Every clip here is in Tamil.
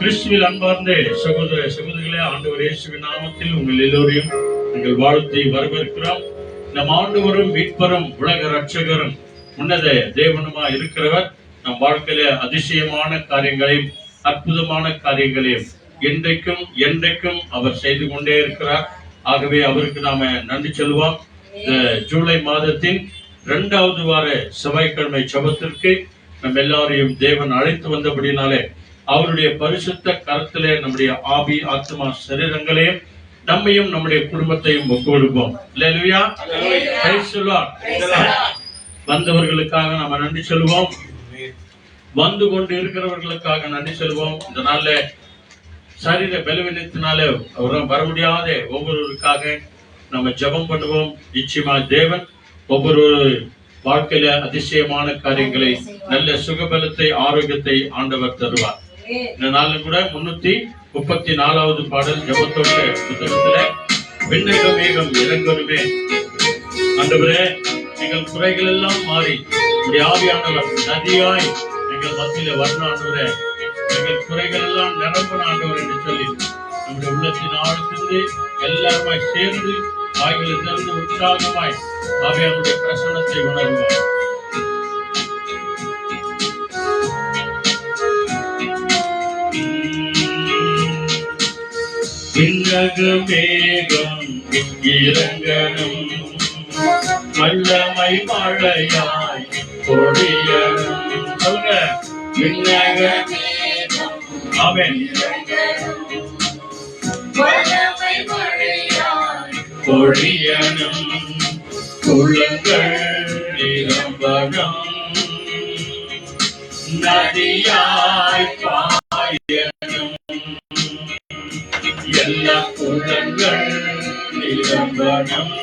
கிறிஸ்துவில் அன்பார்ந்த சகோதர சகோதரிகளே, ஆண்டவர் இயேசுவின் நாமத்தில் உங்கள் எல்லோரையும் எங்கள் வாழ்த்தை வரவேற்கிறோம். நம் ஆண்டவரும் மீட்பரும் உலக ரட்சகரும் உன்னத தேவனுமா இருக்கிறவர் நம் வாழ்க்கையில அதிசயமான காரியங்களையும் அற்புதமான காரியங்களையும் என்றைக்கும் அவர் செய்து கொண்டே இருக்கிறார். ஆகவே அவருக்கு நாம நன்றி சொல்லுவோம். ஜூலை மாதத்தின் 2வது வார செவ்வாய்க்கிழமை ஜெபத்திற்கு நம் எல்லாரையும் தேவன் அழைத்து வந்தபடினாலே அவருடைய பரிசுத்த கரத்திலே நம்முடைய ஆவி ஆத்மா சரீரங்களையும் நம்மையும் நம்முடைய குடும்பத்தையும் ஒப்பு கொடுப்போம். அல்லேலூயா. வந்தவர்களுக்காக நாம நன்றி சொல்லுவோம். வந்து கொண்டு இருக்கிறவர்களுக்காக நன்றி சொல்லுவோம். இந்த நாள்ல சரீர பலவீனத்தினால வர முடியாத ஒவ்வொருவருக்காக நம்ம ஜெபம் பண்ணுவோம். நிச்சயமா தேவன் ஒவ்வொரு வாழ்க்கையில அதிசயமான காரியங்களை, நல்ல சுகபலத்தை, ஆரோக்கியத்தை ஆண்டவர் தருவார். இந்த நாளும் கூட 334வது பாடல் ஜெபத்தோட புத்தகத்துல விண்ணக மேகம் இறங்கணுமே. ஆண்டவரே, எங்கள் குறைகள் எல்லாம் மாறி உடைய ஆவியானவர் நதியாய் எங்கள் மத்தியில வரணும். ஆண்டவரே, எங்கள் குறைகள் எல்லாம் நிரம்பன ஆண்டவர் என்று சொல்லி நம்முடைய உள்ளத்தின் ஆழ்த்திருந்து எல்லாருமாய் சேர்ந்து வாய்களை திறந்து உற்சாகமாய் ஆவியானுடைய பிரசன்னத்தை உணர்வோம். விண்ணக மேகம் இறங்கணும், வல்லமை மழையாய் பொழியணும். சொல்லுங்க, விண்ணக மேகம் ஆமென் வல்லமை மழையாய் பொழியணும், குளங்கள் நிரம்பணும், நதியாய் பாயணும், எல்லா குளங்கள் நிரம்பணும்,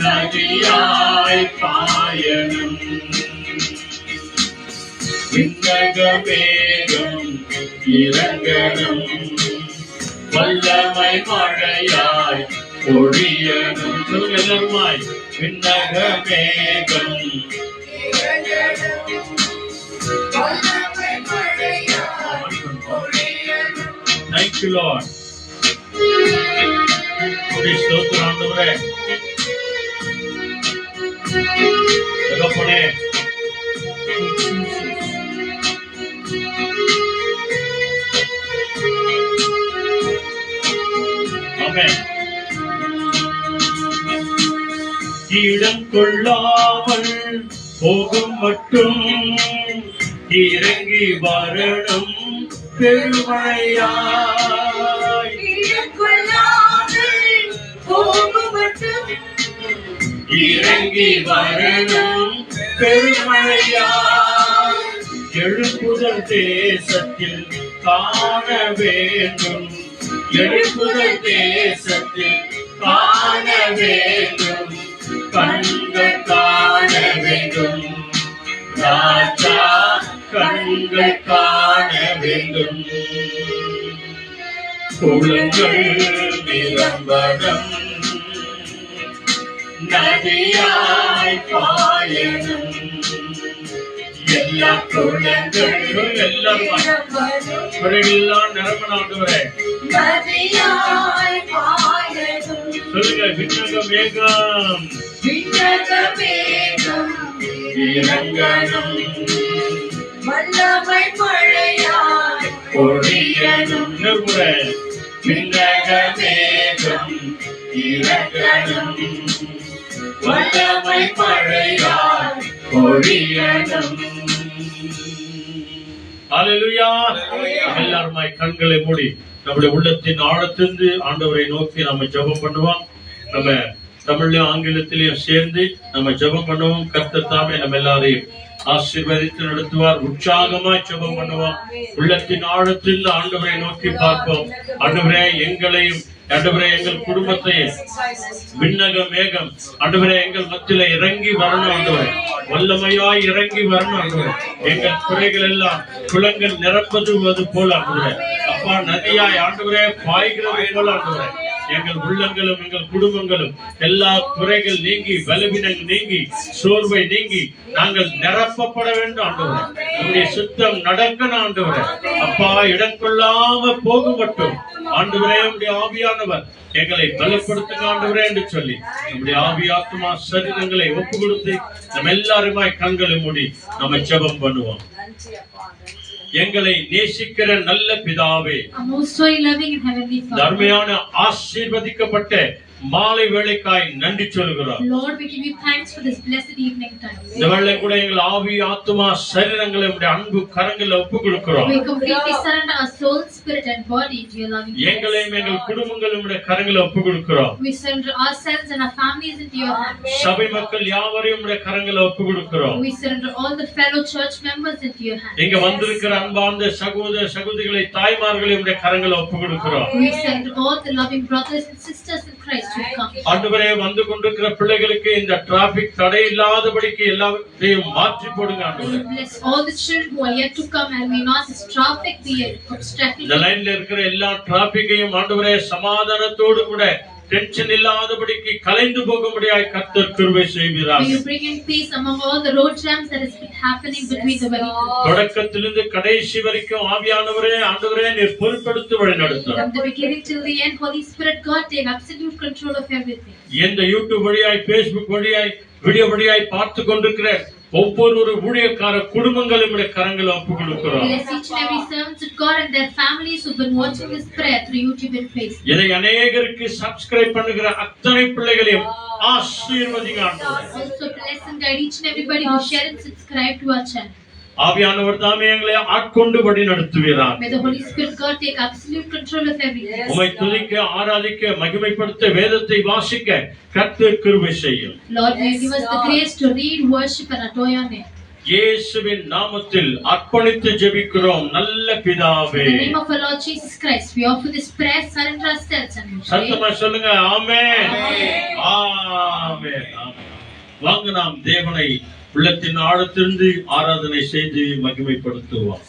நதியாய் பாயணும். விண்ணக மேகம் இறங்கணும், வல்லமை மழையாய் பொழியணும். எல்லாருமாய் விண்ணக மேகம் Thank you, Lord. ஸ்தோத்திரம் ஆண்டவரே. தகப்பனே, ஆமென். இடம் கொள்ளாமல் போகும் மட்டும் இறங்கி வரணும் பெருமையாய். இறங்கி வரணும் பெருமையாய். எழுப்புதல் தேசத்தில் காண வேண்டும், எழுப்புதல் தேசத்தில் காண வேண்டும், கண்கள் காண வேண்டும், ராஜா கண்கள் காண வேண்டும், குளங்கள் நிரம்பணும், நதியாய் பாயணும், எல்லா குளங்கள் எல்லாம் நிரம்பணும். நதியாய் பாயணும். சொல்லுங்க, விண்ணக மேகம் இறங்கணும், வல்லமை மழையாய் பொழியணும். விண்ணக மேகம் இறங்கணும், வல்லமை மழையாய் பொழியணும். அல்லேலூயா. எல்லாருமாய் கண்களை மூடி நம்முடைய உள்ளத்தின் ஆழத்திலிருந்து ஆண்டவரை நோக்கி நம்ம ஜெபம் பண்ணுவோம். நம்ம தமிழ்லயும் ஆங்கிலத்திலையும் சேர்ந்து நம்ம ஜெபம் பண்ணுவோம். கர்த்தர் தாமே நம்ம எல்லாரையும் ஆசீர்வதித்து நடத்துவார். உற்சாகமாய் ஜெபம் பண்ணுவோம். உள்ளத்தின் ஆழத்தில் ஆண்டவரை நோக்கி பார்ப்போம். ஆண்டவரே, எங்களையும் ஆண்டவரே எங்கள் குடும்பத்தையும் விண்ணக மேகம் ஆண்டவரே எங்கள் மத்தியில இறங்கி வரணும். ஆண்டவரே, வல்லமையாய் இறங்கி வரணும். ஆண்டவரே, எங்கள் குறைகள் எல்லாம் குளங்கள் நிரப்பதுவது போல ஆண்டவரே, அப்பா நதியாய் ஆண்டவரே பாய்கிறது போல ஆண்டவரே, எங்கள் உள்ளங்களும் எங்கள் குடும்பங்களும் எல்லா குறைகள் நீங்கி, பலவீனங்கள் நீங்கி, சோர்வை நீங்கி நாங்கள் நிரப்பப்பட வேண்டும் ஆண்டவரே. நம்முடைய சுத்தம் நடக்கணும் ஆண்டவரே. அப்பா, இடம் கொள்ளாம போகும் மட்டும் ஆண்டவரே நம்முடைய ஆவியானவர் எங்களை பலப்படுத்துங்க ஆண்டவரே என்று சொல்லி நம்முடைய ஆவி, ஆத்மா, சரீரங்களை ஒப்பு கொடுத்து நம்ம எல்லாருமாய் கண்களை மூடி நம்ம ஜெபம் பண்ணுவோம். எங்களை நேசிக்கிற நல்ல பிதாவே, தர்மையான ஆசீர்வதிக்கப்பட்ட மாலை வேளைக்காய் நன்றி சொல்கிறோம். Lord, we give you thanks for this blessed evening time. இந்த வேளை கூட எங்கள் ஆவி, ஆத்மா, சரீரங்களை உம்முடைய அன்பு கரங்களில் ஒப்புக் கொடுக்கிறோம். We completely surrender our soul, spirit and body to your loving hands. எங்களையும் எங்கள் குடும்பங்களையும் உம்முடைய கரங்களில் ஒப்புக் கொடுக்கிறோம். We surrender ourselves and our families into your hands. சபை மக்கள் யாவரையும் உம்முடைய கரங்களில் ஒப்புக் கொடுக்கிறோம். We surrender all the fellow church members into your hands. இங்க வந்திருக்கிற அன்பார்ந்த சகோதர சகோதரிகளை, தாய்மார்களை உம்முடைய கரங்களில் ஒப்புக் கொடுக்கிறோம். We surrender all the loving brothers and sisters in Christ. ஆண்டவரே, வந்து கொண்டிருக்கிற பிள்ளைகளுக்கு இந்த டிராபிக் தடை இல்லாதபடிக்கு எல்லாத்தையும் மாற்றி போடுங்க ஆண்டவரே. Bless all the children who are yet to come and may not this traffic be obstructed. இந்த லைன்ல இருக்கிற எல்லா டிராபிக்கையும் ஆண்டவரே சமாதானத்தோடு கூட டென்ஷன் இல்லாதபடிக்கு கலைந்து போகும்படியாய் கர்த்தர் கிருபை செய்வீராக. May you bring in peace among all the road jams that has been happening between the vehicles. தொடக்கத்திலிருந்து கடைசி வரைக்கும் ஆவியானவரே, ஆண்டவரே நீர் பொறுப்பெடுத்து வழிநடத்தும். From the beginning till the end, Holy Spirit God, take absolute control of everything. இந்த யூடியூப் வழியாய், பேஸ்புக் வழியாய், வீடியோ வழியாய் பார்த்து கொண்டிருக்கிற ஒவ்வொரு ஊழியக்கார குடும்பங்களும் கரங்களை ஒப்புக் கொடுக்கிறோம். Bless each and every servants of God and their families who've been watching this prayer through YouTube and Facebook. இதை அநேகருக்கு சப்ஸ்கிரைப் பண்ணுகிற அத்தனை பிள்ளைகளையும் ஆசீர்வதிங்க ஆண்டவரே. Also bless and guide each and everybody who share and subscribe to our channel. ஆவியானவர் தாமே எங்களை ஆட்கொண்டு வழி நடத்துவீராக. May the Holy Spirit God take absolute control of everything. உம்மை துதிக்க, ஆராதிக்க, மகிமைப்படுத்த, வேதத்தை வாசிக்க கர்த்தர் கிருபை செய்யும். Lord, may you give us the grace to read, worship and adore your name. இயேசுவின் நாமத்தில் அர்ப்பணித்து ஜெபிக்கிறோம் நல்ல பிதாவே. In the name of our Lord Jesus Christ, we offer this prayer, surrender ourselves and we pray. சத்தமா சொல்லுங்க, ஆமென். ஆமென். வாங்க நாம் தேவனை உள்ளத்தின் ஆழத்திலிருந்து ஆராதனை செய்து மகிமைப்படுத்துவோம்.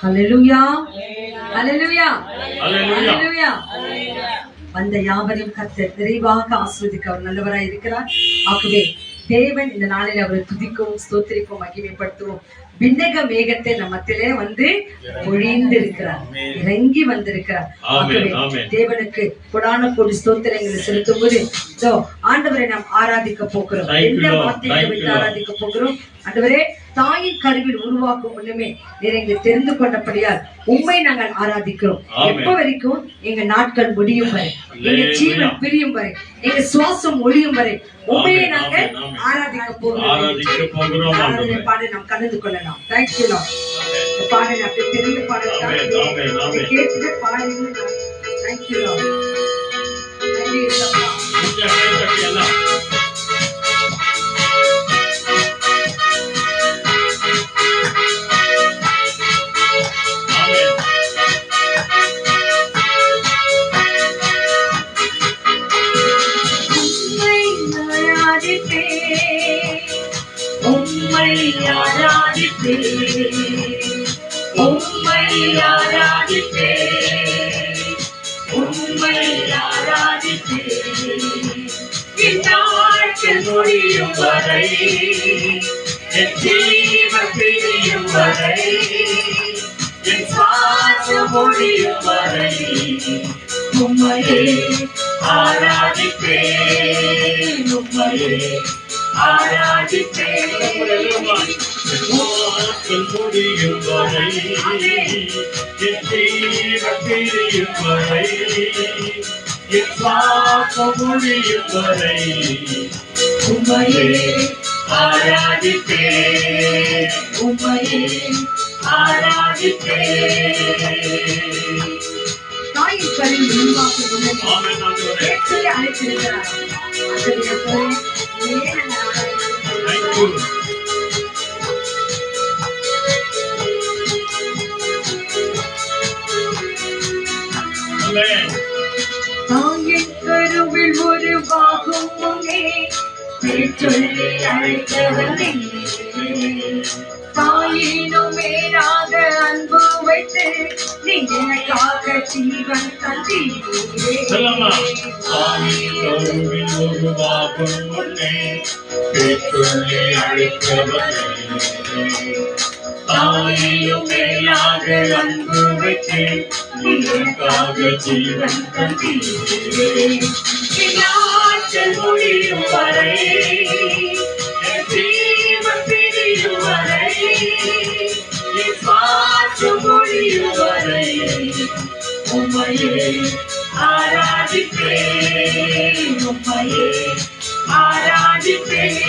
ஹல்லேலூயா, ஹல்லேலூயா, ஹல்லேலூயா. வந்த யாவரையும் கர்த்தர் நிறைவாக ஆசீர்வதிக்க அவர் நல்லவராய் இருக்கிறார். ஆகவே தேவன் இந்த நாளில் அவரை துதிக்கவும், ஸ்தோத்திரிக்கவும், மகிமைப்படுத்துவோம். விண்ணக மேகத்தை நம்மத்திலே வந்து பொழிந்து இருக்கிறார், இறங்கி வந்திருக்கிறார். தேவனுக்கு கொடான கோடி ஸ்தோத்திரங்களை செலுத்தும் போது ஆண்டவரை நாம் ஆராதிக்க போகிறோம். எந்த வார்த்தையை வைத்து ஆராதிக்க போகிறோம்? ஆண்டவரே, தாயின் கருவில் உருவாக்கும் முன்னமே நீர் எங்களை தெரிந்து கொண்டபடியால் உம்மை நாங்கள் ஆராதிக்கிறோம். எப்ப வரைக்கும்? எங்க நாட்கள் முடியும் வரை, எங்க ஜீவன் பிரியும் வரை, எங்க சுவாசம் ஒழியும் வரை உண்மையை நாங்கள் ஆராதிக்க போகிறோம். பாடல் நாம் கலந்து கொள்ளலாம். Thank you Lord. பாடல் அப்படி தெரிந்த பாடல் கேட்டு பாடல். Thank you Lord. முடியும் வரை, என் ஜீவன் பிரியும் வரை, என் சுவாசம் முடியும் வரை உம்மையே ஆராதிப்பேன், உம்மையே ஆராதிப்பேன். முடியும் வரை, என் ஜீவன் பிரியும் வரை, என் சுவாசம் முடியும் வரை உம்மையே ஆராதிப்பேன், உம்மையே ஆராதிப்பேன். தாயின் கருவில் உருவாக்கும் முன்னமே அழைத்திருக்கிறார். தாயின் கருவில் உருவாகும் முன்னே சொல்லி அழைத்தவனே, தாயினும் மேலாக அன்பு வைத்து நீ எனக்காக ஜீவன் தந்தீரே. சொல்லலாமா? தாயின் கருவில் உருவாகும் முன்னே பேச்சுள்ளே அழைத்தவரே, தாயினும் மேலாக அன்பு வைத்து நீ எனக்காக ஜீவன் தந்தீரே. நாட்கள் முடியும் வரை என் ஜீவன் பிரியும் வரை என் பாட்டு முடியும் வரை உம்மையே ஆராதிப்பேன், உம்மையே ஆராதிப்பேன்.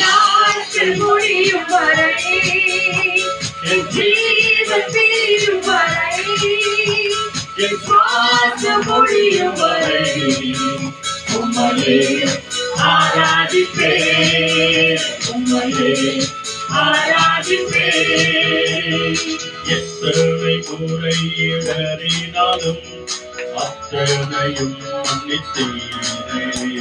நாட்கள் முடியும் வரை என் ஜீவன் பிரியும் வரை என் பாட்டு முடியும் வரை உம்மையே ஆராதிப்பேன், உம்மையே ஆராதிப்பேன். எத்தனை முறை இடறினாலும் அத்தனையும் மன்னித்தீரே.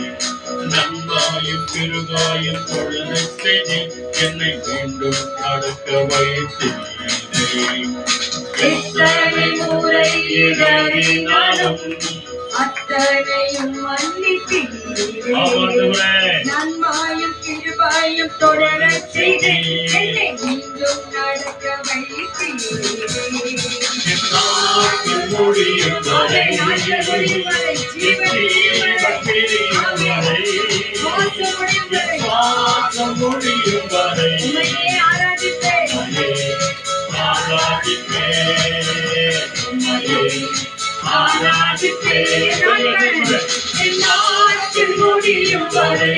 நன்மாயும் கிருபாயும் பொழுது செய்து என்னை மீண்டும் நடக்க வைத்தீரே. எத்தனை முறை இடறினாலும் அத்தனையும் மன்னித்தீரே. நன்மாயும் கிருபையும் தொடரச் செய்து என்னை மீண்டும் நடக்க வைத்தீரே. நாட்கள் முடியும் வரை நாட்கள் முடியும் வரை ஜீவன் பிரியும் வரை மோசம் முடியும் வரை சுவாசம் முடியும் வரை உம்மையே ஆராதிப்பேன், ஆராதிப்பேன், உம்மையே ஆராதிப்பேன். என் நாட்கள் முடியும் வரை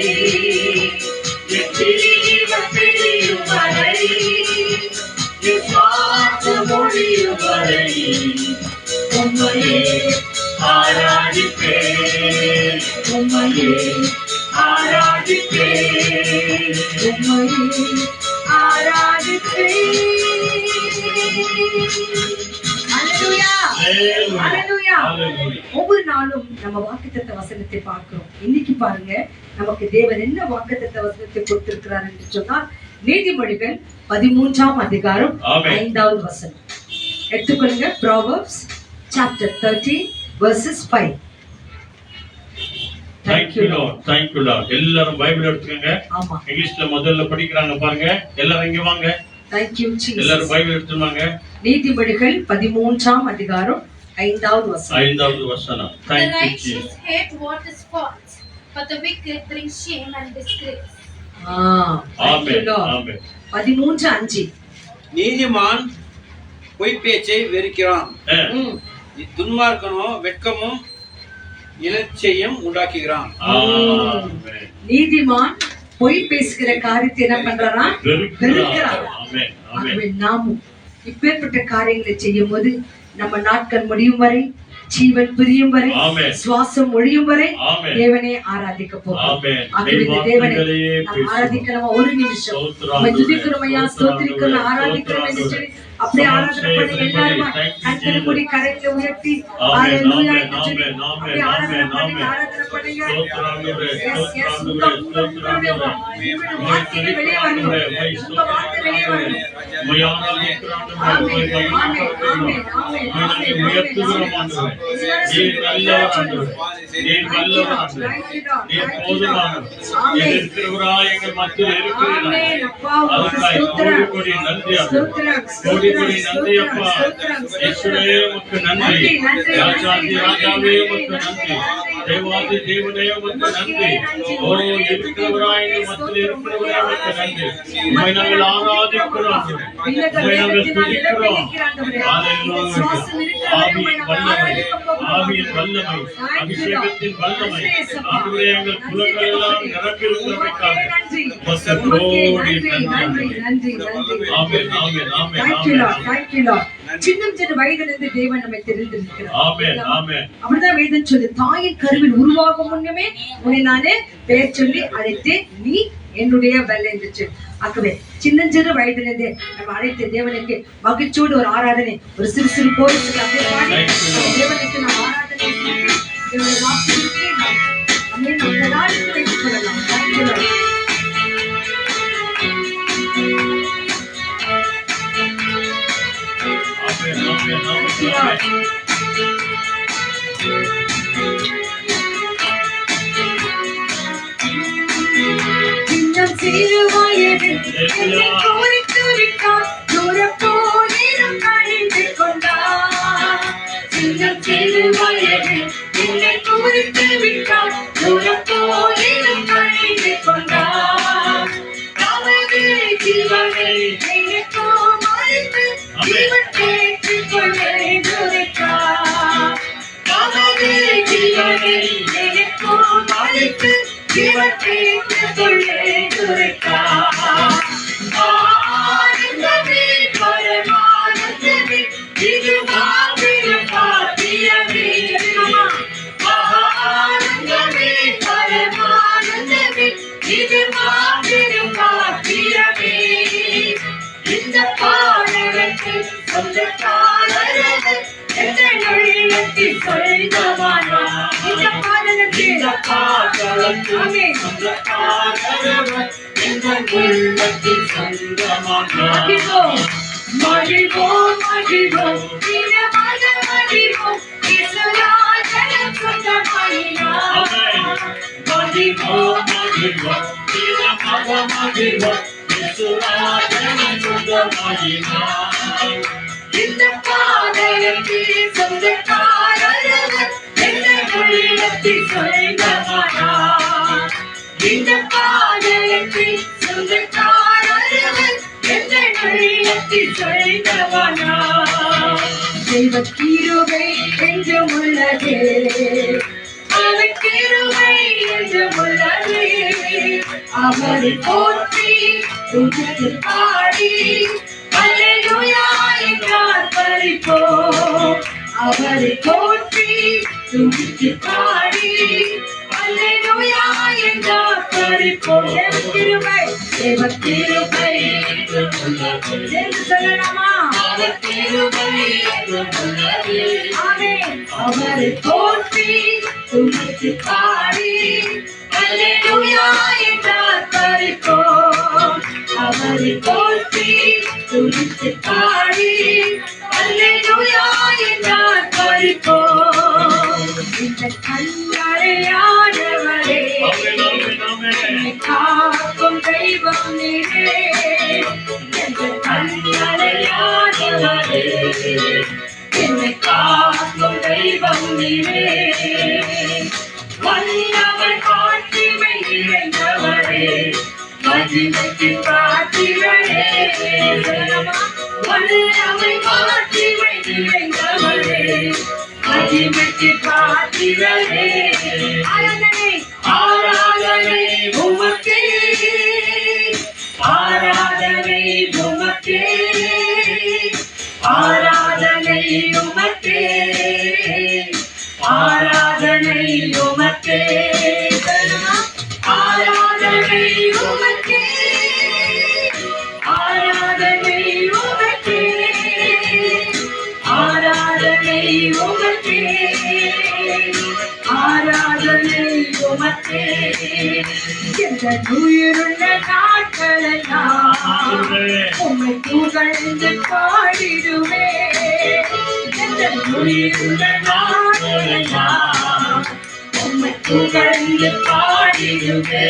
என் ஜீவன் பிரியும் வரை என் சுவாசம் முடியும் வரை உம்மையே ஆராதிப்பேன், உம்மையே ஆராதிப்பேன், உம்மையே ஆராதிப்பேன். Hallelujah. Hallelujah. ஒவ்வொரு நாளும் நம்ம வாக்குத்தத்த வசனத்தை பார்க்கிறோம். இன்னைக்கு பாருங்க, நமக்கு தேவன் என்ன வாக்குத்தத்த வசனத்தை கொடுத்திருக்கிறார் என்று சொன்னால் நீதிமொழிகள் 13ஆம் அதிகாரம் 5வது வசனம் எடுத்துக்கொள்ளுங்க. Proverbs chapter 13 verses 5. Thank you Lord, thank you Lord. எல்லாரும் பைபிள் எடுத்துக்கங்க. ஆமா, இங்கிலீஷ்ல முதல்ல படிக்கறாங்க பாருங்க. எல்லாரும் இங்க வாங்க. Thank you Jesus. எல்லாரும் பைபிள் எடுத்துவாங்க. நீதிமொழிகள் 13ஆம் அதிகாரம் 5வது வசனம். 5வது வசனம். The Thank you righteous Jesus. hate what is false, but the wicked bring shame and disgrace. Thank you amen. Lord. ஆமென். 13:5. நீதிமான் பொய் பேச்சை வெறுக்கிறான், துன்மார்க்கனோ வெட்கமும் இலச்சையும் உண்டாக்குகிறான். ஆமென். நீதிமான் பொய் பேசுகிற காரியத்தை என்ன பண்றாரா? வெறுக்கிறார். ஆமென். ஆமென். ஆகவே நாமும் இப்பேற்பட்ட காரியங்களை செய்யும் போது நம்ம நாட்கள் முடியும் வரை, ஜீவன் பிரியும் வரை, ஆமென். சுவாசம் ஒழியும் வரை ஆமென். தேவனே ஆராதிக்க போகிறோம். ஆமென். ஆகவே இந்த தேவனை தெய்வாத்மர்களையே நாம் பேசுவோம். ஆராதிக்கலாம். ஒரு நிமிஷம் ஸ்தோத்திரம் நம்ம ஆண்டவரே. துதிக்கிறோம் ஐயா, ஸ்தோத்திரிக்கிறோம், ஆராதிக்கிறோம் என்று சொல்லி அப்படியே ஆராதனை பண்ணுங்க. எல்லாரும் கண்களை மூடி கரங்களை உயர்த்தி ஹalleluya என்று சொல்லி அப்படியே ஆராதனை பண்ணுங்க. ஆராதனை பண்ணுங்க. Yes, yes. உங்க வார்த்தை வெளியே வரணும், உங்க வார்த்தை வெளியே வரணும். ஆமென், ஆமென், ஆமென், ஆமென், ஆமென், ஆமென். உயர்த்துகிறோம் ஆண்டவரே. நீர் நல்லவர் ஆண்டவரே. நீர் வல்லவர் ஆண்டவரே. நீர் போதுமானவர். நீர் இருக்கிறவராய் எங்கள் மத்தியில் இருக்கிறீர். ஆமென். அப்பா அதுக்காய் கோடி கோடி நன்றி ஆண்டவரே. கோடி கோடி நன்றி அப்பா. இயேசுவே உமக்கு நன்றி. ராஜாதி ராஜாவே உமக்கு நன்றி. தேவாதி தேவனே உமக்கு நன்றி. ஓ இருக்கிறவராய் எங்கள் மத்தியில் இருக்கிறவரே உமக்கு நன்றி. உம்மை நாங்கள் ஆராதிக்கிறோம் ஆண்டவரே. உம்மை நாங்கள் துதிக்கிறோம். ஹalleluya. ஆவியின் வல்லமை, ஆவியின் வல்லமை, அபிஷேகத்தின் வல்லமை ஆண்டவரே, எங்கள் குலங்கள் எல்லாம் நிரம்பியிருக்கிறமைக்காக உமக்கு கோடி நன்றி. ஆமென். ஆமென். ஆமென். Thank you Lord, thank you Lord. சின்னம் சின்ன வயதிலிருந்து தேவன் நம்மை தெரிந்திருக்கிறார். ஆமென். ஆமென். அப்படிதான் வேதம் சொல்லு, தாயின் கருவில் உருவாகும் முன்னமே உன்னை நானே பெயர் சொல்லி அழைத்தேன், நீ என்னுடைய வெள்ளை என்று சொல்லி. ஆகவே சின்னஞ்சிறு வயதிலிருந்தே நம்ம அழைத்த தேவனுக்கு மகிழ்ச்சியோடு ஒரு ஆராதனை, ஒரு சிறு சிறு கோரிக்கை அப்படியே பாடி தேவனுக்கு நாம் ஆராதனை செய்து தேவனுடைய வாக்குறுதியை நாம் நம்மை நம்மளால் வைத்துக் கொள்ளலாம். Thank you Lord. இன்னும் சிறுவயதில் என்னை குறித்து விட்டார், தூரப் போயினும் கழிந்து கொண்டார். இன்னும் சிறுவயதில் என்னை குறித்து விட்டார், தூரப் போயினும் கழிந்து கொண்டார். தமது ஜீவனை எனக்கும் அளித்து ஜீவன் பெற்றுக் கொண்டேன் உரைத்தார். தமது ஜீவனை எனக்கும் அளித்து ஜீவன் பெற்றுக் கொண்டேன் உரைத்தார். ஆனந்தமே பரமானந்தமே இது மாபெரும் பாக்கியமே. ஆனந்தமே பரமானந்தமே இது மாபெரும் பாக்கியமே. இந்த பாடலுக்கு சொந்தக்காரர்கள் எங்கள் உள்ளத்தில் சொல்பவானார். இந்த பாடலுக்கு சொந்தக்காரர்கள் எங்கள் உள்ளத்தில் சொல்பவானார். மகிழ்வோம் மகிழ்வோம் தினமாக மகிழ்வோம் இயேசுராஜன் சொந்தமாயினார். மகிழ்வோம் மகிழ்வோம் தினமாக மகிழ்வோம் இயேசுராஜன் சொந்தமாயினார். இந்த பாடலுக்கு சொந்தக்காரர்கள் எங்கள் உள்ளத்தில் சொல்பவானார். இந்த பாடலுக்கு சொந்தக்காரர்கள் எங்கள் உள்ளத்தில் சொல்பவானார். தெய்வ கிருபை என்றும் உள்ளதே, அவர் கிருபை என்றும் உள்ளதே. அவரை போற்றி துதித்து பாடி அல்லேலூயா என்றார் பரிபோம். அவரை போற்றி துதித்து பாடி அல்லேலூயா என்றார் பரிபோம். தேவ கிருபை சேர்ந்து சொல்லலாமா? அவர் கிருபை ஆமென். அவரை போற்றி துதித்து பாடி அல்லேலூயா என்றார் பரிபோம். அவரை போற்றி துதித்து பாடி அல்லேலூயா என்றார் பரிபோம். இந்த கண்மலையானவரே என்னை காக்கும் தெய்வம் நீரே. இந்த கண்மலையானவரே என்னை காக்கும் தெய்வம் நீரே. வல்லவர் காட்சிமை நிறைந்தவரே மகிமைக்கு காட்சிகளே. வல்லவர் காட்சிமை நிறைந்தவரே மகிமைக்கு காட்சிகளே. ஆராதனை ஆராதனை உமக்கே, ஆராதனை உமக்கே, ஆராதனை உமக்கே, ஆராதனை உமக்கே, ஆராதனை உமக்கே, ஆராதனை உமக்கே, ஆராதனை உமக்கே, ஆராதனை உமக்கே. எந்த உயிருள்ள நாட்களெல்லாம் உம்மை புகழ்ந்து பாடிடுவே. எந்த உயிருள்ள நாட்களெல்லாம் உம்மை புகழ்ந்து பாடிடுவே.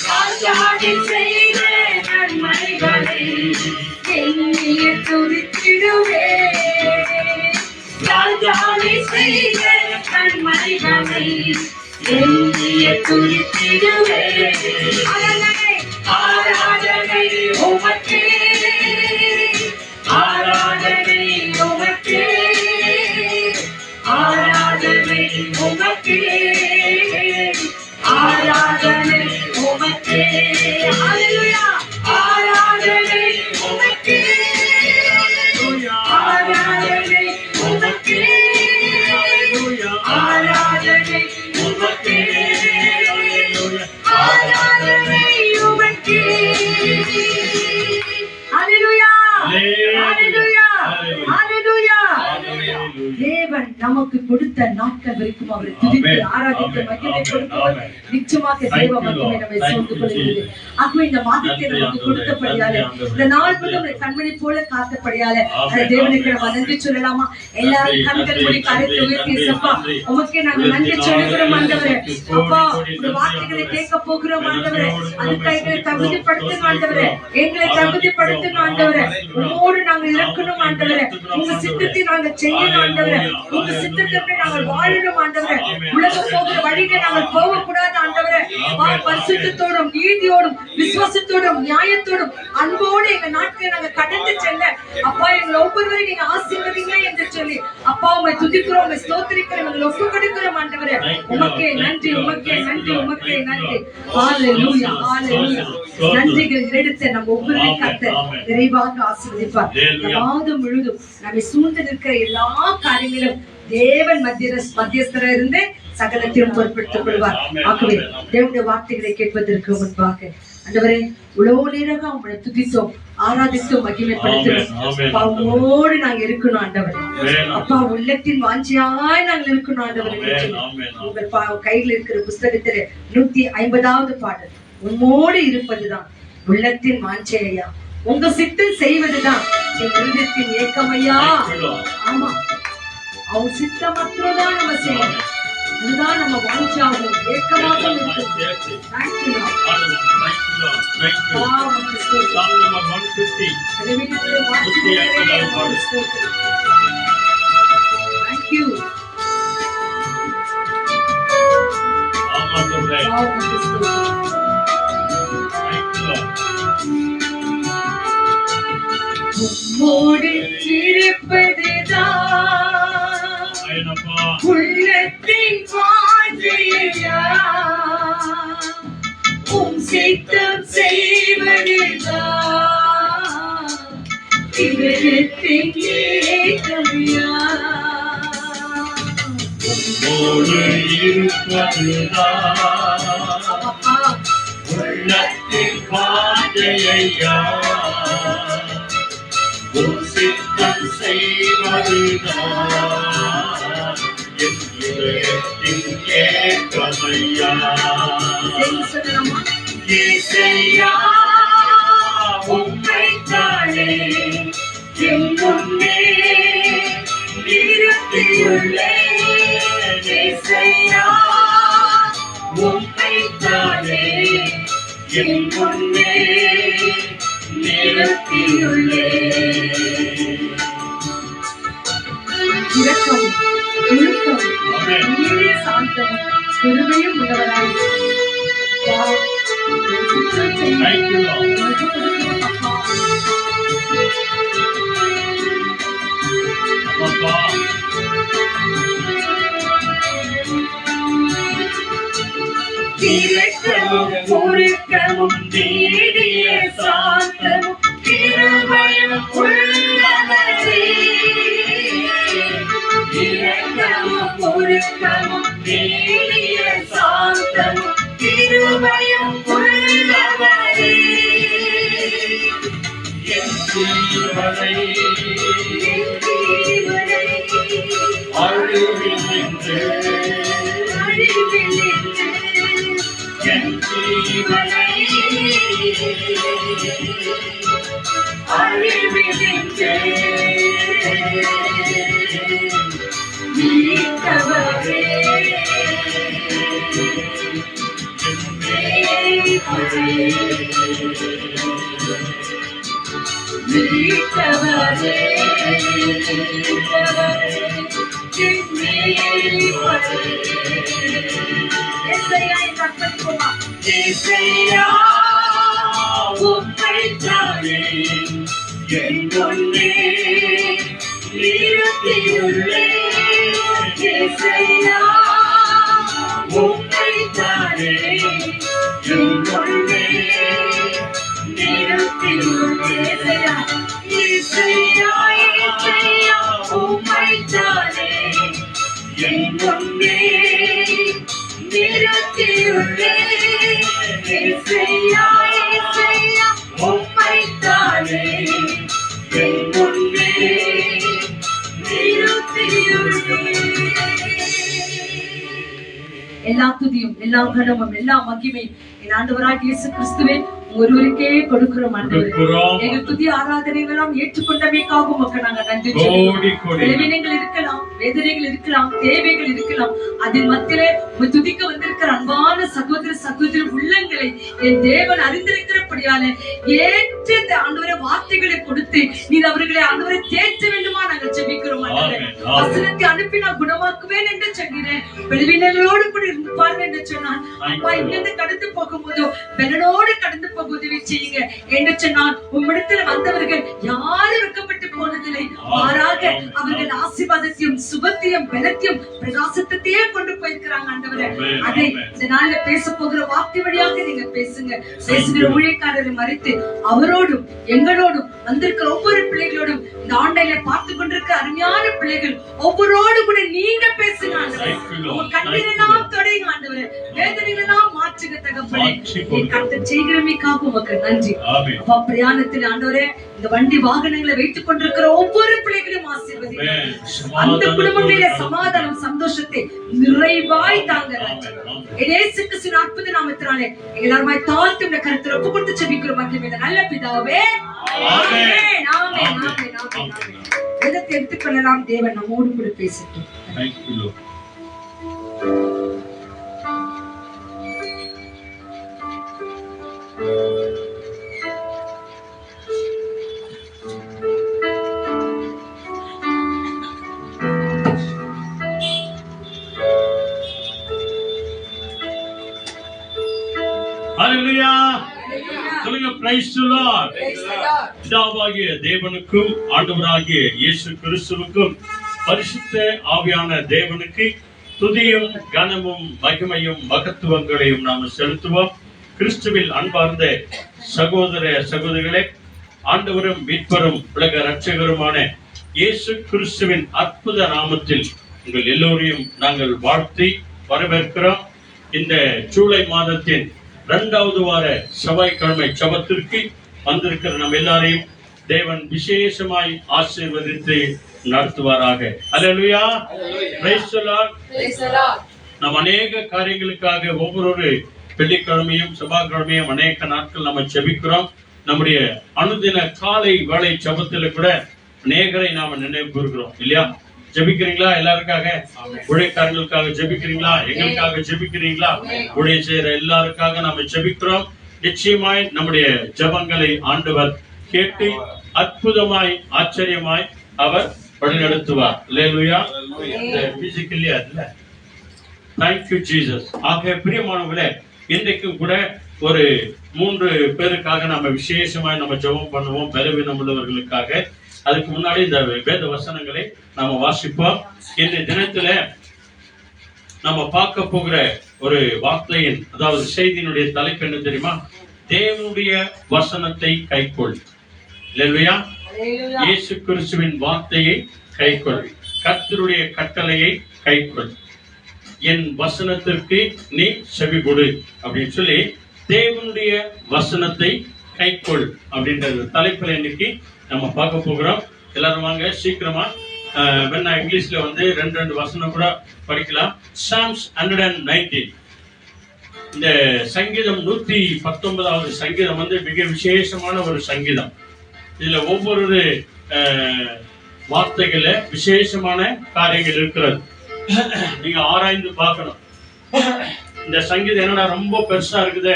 ராஜாதி செய்த நன்மைகளை எண்ணிய துதித்திடுவே. ராஜாதி செய்த நன்மைகளை எண்ணிய துதித்திடுவே. ஆராதனை ஆராதனை உமக்கே, ஆராதனை உமக்கே, ஆராதனை உமக்கே, ஆராதனை உமக்கே. ஹல்லேலூயா. ஆராதனை உமக்கே, ஆராதனை உமக்கே, ஆராதனை உமக்கே, ஆராதனை உமக்கே. நமக்கு கொடுத்த நாட்கள் வரைக்கும் அவரை துதித்து ஆராதித்து மகிமை கொடுப்பவர் நிச்சயமாக தேவ மகிமை நம்மை சூழ்ந்து கொள்கிறது. ஆகவே இந்த மாதத்தை நமக்கு கொடுத்தபடியால, இந்த நாள் முழுவதும் நம்மை கண்மணி போல காத்தபடியால அந்த தேவனுக்கு நம்ம நன்றி சொல்லலாமா? எல்லாரும் கண்கள் மூடி கருத்து உயர்த்தி, அப்பா உமக்கே நாங்கள் நன்றி சொல்லுகிறோம் ஆண்டவரே. அப்பா ஒரு வார்த்தைகளை கேட்க போகிறோம் ஆண்டவரே. அதுக்கு எங்களை தகுதிப்படுத்தும் ஆண்டவரே, எங்களை தகுதிப்படுத்தும் ஆண்டவரே. உம்மோடு நாங்கள் இருக்கணும் ஆண்டவரே. உங்க சித்தத்தை நாங்கள் செய்யணும் ஆண்டவரே. உங்க சித்தத்தை நாங்கள் வாழணும் ஆண்டவரே. உலகம் போகிற வழியில நாங்கள் போகக்கூடாது ஆண்டவரே. பரிசுத்தத்தோடும் நீதியோடும் விசுவாசத்தோடும் நியாயத்தோடும் அன்போடு எங்க நாட்களை நாங்கள் கடந்து செல்ல அப்பா எங்களை ஒவ்வொருவரையும் நீங்க ஆசீர்வதிங்க என்று சொல்லி அப்பா உம்மை துதிக்கிறோம், உம்மை ஸ்தோத்திரிக்கிறோம், எங்களை ஒப்பு கொடுக்கிறோம் ஆண்டவரே. உமக்கே நன்றி, உமக்கே நன்றி, உமக்கே நன்றி. ஹalleluya, ஹalleluya. நன்றிகள் எடுத்து நம்ம ஒவ்வொருவரையும் கர்த்தர் நிறைவாக ஆசீர்வதிப்பார். மாதம் முழுதும் நம்மை சூழ்ந்து நிற்கிற எல்லா காரியங்களும் தேவன் மத்தியஸ்தரா இருந்து சகலத்தையும் பொறுப்பெடுத்துக் கொள்வார். ஆகவே தேவனுடைய வார்த்தைகளை கேட்பதற்கு முன்பாக ஆண்டவரே உழவு நேராக உங்களை துதித்தோம், ஆராதித்தோம், மகிமைப்படுத்தோம். உங்களோடு நாங்க இருக்கணும் ஆண்டவரே. அப்பா உள்ளத்தின் வாஞ்சியாய் நாங்கள் இருக்கணும் ஆண்டவரே. உங்கள் கையில் இருக்கிற புஸ்தகத்திலே 150வது பாடல் உம்மோடு இருப்பதுதான் உள்ளத்தின் வாஞ்சையா, உங்க சித்தம் செய்வதுதான் என் உள்ளத்தின் ஏக்கமையா. ஆமா, அவர் சித்தம் மாத்திரம்தான் நம்ம செய்யணும். அதுதான் நம்ம வாஞ்சாகும் ஏக்கமாகவும் இருக்கு. தேங்க்யூ உம்மோடு இருப்பதுதான் உள்ளத்தின் வாஞ்சையா, உம் சித்தம் செய்வதுதான் இதயத்தின் ஏக்கமையா. உம்மோடு இருப்பதுதான் உள்ளத்தின் வாஞ்சையா, உம் சித்தம் செய்வதுதான் என் இதயத்தின் ஏக்கமையா. இசையா உம்மைத்தானே என் முன்னே நிறுத்தியுள்ளேன். இசையா உம்மைத்தானே என் முன்னே இரக்கம், ஒழுக்கம், நீரே சாந்தம், பெருமையும் உள்ளவராய் இரக்கமும் ஒழுக்கமும் நீடிய சாந்தமும் கிருபையும் உள்ளவரே. இரக்கமும் ஒழுக்கமும் நீடிய சாந்தமும் கிருபையும் உள்ளவரே. என் ஜீவனை அழிவில் நின்று என் ஜீவனை அழிவினின்றே மீட்டவரே. மீட்டவரே இசையா உம்மைத்தானே என் முன்னே நிறுத்தியுள்ளேன். இசையா உம்மைத்தானே என் முன்னே நிறுத்தியுள்ளேன். இசையா இசையா உம்மைத்தானே என் முன்னே நிறுத்தியுள்ளேன். இசையா இசையா உம்மைத்தானே என் முன்னே நிறுத்தியுள்ளேன். எல்லா துதியும், எல்லா கனமும், எல்லா மகிமையும் என் ஆண்டவராகிய இயேசு கிறிஸ்துவே ஒருவருக்கே கொடுக்கிறோம். ஆண்டவரே, எங்கள் துதி ஆராதனைகள் எல்லாம் ஏற்றுக்கொண்டமைக்காக உமக்கு நாங்க நன்றி சொல்லுகிறோம். விளைவினங்கள் இருக்கலாம், வேதனைகள் இருக்கலாம், தேவைகள் இருக்கலாம், அதன் மத்தியிலே உம்மை துதிக்க வந்திருக்கிற அன்பான சகோதர சகோதரி உள்ளங்களை என் தேவன் அறிந்திருக்கிறபடியாலே ஏற்ற ஆண்டவரே வார்த்தைகளை கொடுத்து நீர் அவர்களை ஆண்டவரை தேற்ற வேண்டுமா நாங்கள் ஜெபிக்கிறோம். ஆண்டவரே, வசனத்தை அனுப்பி நான் குணமாக்குவேன் என்று சொன்னேன். விளைவினங்களோடு கூட இருப்பார்கள் என்று சொன்னான். அப்பா, இங்கிருந்து கடந்து போகும்போதோ பெலனோடு கடந்து உதவி செய்யுங்க என்று சொன்னான். உம்மிடத்தில் வந்தவர்கள் யாரும் வெட்கப்பட்டு போனதில்லை, மாறாக அவர்கள் ஆசீர்வாதத்தையும் சுபத்தையும் பலத்தையும் பிரகாசத்தையே கொண்டு போயிருக்கிறாங்க. ஆண்டவரே, அதை இந்த நாள்ல பேச போகிற வார்த்தை வழியாக நீங்க பேசுங்க. பேசுகிற ஊழியக்காரரை மறைத்து அவரோடும் எங்களோடும் வந்திருக்கிற ஒவ்வொரு பிள்ளைகளோடும் இந்த ஆண்டையில பார்த்து கொண்டிருக்கிற அருமையான பிள்ளைகள் ஒவ்வொருவோடு கூட நீங்க பேசுங்க. ஆண்டவரே, உங்க கண்ணீரெல்லாம் தொடையுங்க. ஆண்டவரே, வேதனைகளெல்லாம் மாற்றுங்க. தகப்பனே, கர்த்தர் செய்கிறமைக்காக உமக்கு நன்றி. அப்பா, பிரயாணத்தில் ஆண்டவரே இந்த வண்டி வாகனங்களை வைத்துக் கொண்டிருக்கிற ஒவ்வொரு பிள்ளைகளையும் ஆசீர்வதிங்க. அந்த குடும்பங்களிலே சமாதானம், சந்தோஷத்தை நிறைவாய் தாங்க. இயேசு கிறிஸ்துவின் அற்புத நாமத்தினாலே எல்லாருமாய் தாழ்த்தி உடைய கருத்தில் ஒப்பு கொடுத்து ஜெபிக்கிறோம். மகிமையுள்ள நல்ல பிதாவே, ஆமென், ஆமென், ஆமென், ஆமென். வேதத்தை எடுத்துக்கொள்ளலாம். தேவன் நம்மோடு கூட பேசட்டும். சொல்லுங்க, பிரைஸ் தி லார்ட். பிதாவாகிய தேவனுக்கும் ஆண்டவராகிய இயேசு கிறிஸ்துவுக்கும் பரிசுத்த ஆவியான தேவனுக்கு துதியும் கனமும் மகிமையும் மகத்துவங்களையும் நாம் செலுத்துவோம். கிறிஸ்துவில் அன்பார்ந்த சகோதர சகோதரிகளே, ஆண்டவரும் மீட்பரும் உலக இரட்சகருமான இயேசு கிறிஸ்துவின் அற்புத நாமத்தில் உங்கள் எல்லோரையும் நாங்கள் வாழ்த்தி வரவேற்கிறோம். இந்த ஜூலை மாதத்தின் 2வது வார செவ்வாய்க்கிழமை ஜெபத்திற்கு வந்திருக்கிற நம் எல்லாரையும் தேவன் விசேஷமாய் ஆசீர்வதித்து நடத்துவாராக. அல்லேலூயா, பிரைஸ் தி லார்ட். நாம் அநேக காரியங்களுக்காக ஒவ்வொரு வெள்ளிக்கிழமையும் செவ்வாய்க்கிழமையும் அநேக நாட்கள் நம்ம ஜெபிக்கிறோம். நம்முடைய அனுதின காலை வேளை ஜெபத்துல கூட அநேகரை நாம நினைவு கூறுகிறோம் இல்லையா? ஜெபிக்கிறீங்களா? எல்லாருக்காக, ஊழியக்காரங்களுக்காக ஜெபிக்கிறீங்களா? எங்களுக்காக ஜெபிக்கிறீங்களா? ஊழியம் செய்யற எல்லாருக்காக நாம ஜெபிக்கிறோம். நிச்சயமாய் நம்முடைய ஜெபங்களை ஆண்டவர் கேட்டு அற்புதமாய் ஆச்சரியமாய் அவர் வழிநடத்துவார். அல்லேலூயா. பிசிக்கலியா இல்ல. Thank you Jesus. ஆக பிரியமானவர்களே, இன்றைக்கும் கூட ஒரு 3 பேருக்காக நம்ம விசேஷமாய் நம்ம ஜெபம் பண்ணுவோம், பலவீனம் உள்ளவர்களுக்காக. அதுக்கு முன்னாடி இந்த வேத வசனங்களை நாம வாசிப்போம். இந்த தினத்துல நம்ம பார்க்க போகிற ஒரு வார்த்தையின், அதாவது செய்தியினுடைய தலைப்பு என்ன தெரியுமா? தேவனுடைய வசனத்தை கைக்கொள். இல்லையா? இயேசு கிறிஸ்துவின் வார்த்தையை கைக்கொள், கர்த்தருடைய கட்டளையை கைக்கொள், என் வசனத்திற்கு நீ செவி கொடு அப்படின்னு சொல்லி தேவனுடைய வசனத்தை கைக்கொள் அப்படின்ற தலைப்புல இன்னைக்கு நம்ம பார்க்க போகிறோம். எல்லாரும் வாங்க சீக்கிரமா. வேணா இங்கிலீஷ்ல வந்து 2 வசனம் கூட படிக்கலாம். சாம்ஸ் 119. இந்த சங்கீதம் 119வது சங்கீதம் வந்து மிக விசேஷமான ஒரு சங்கீதம். இதுல ஒவ்வொரு வார்த்தைகள விசேஷமான காரியங்கள் இருக்கிறது. நீங்க ஆராய்ந்து பார்க்கணும். இந்த சங்கீதம் என்னடா ரொம்ப பெருசா இருக்குது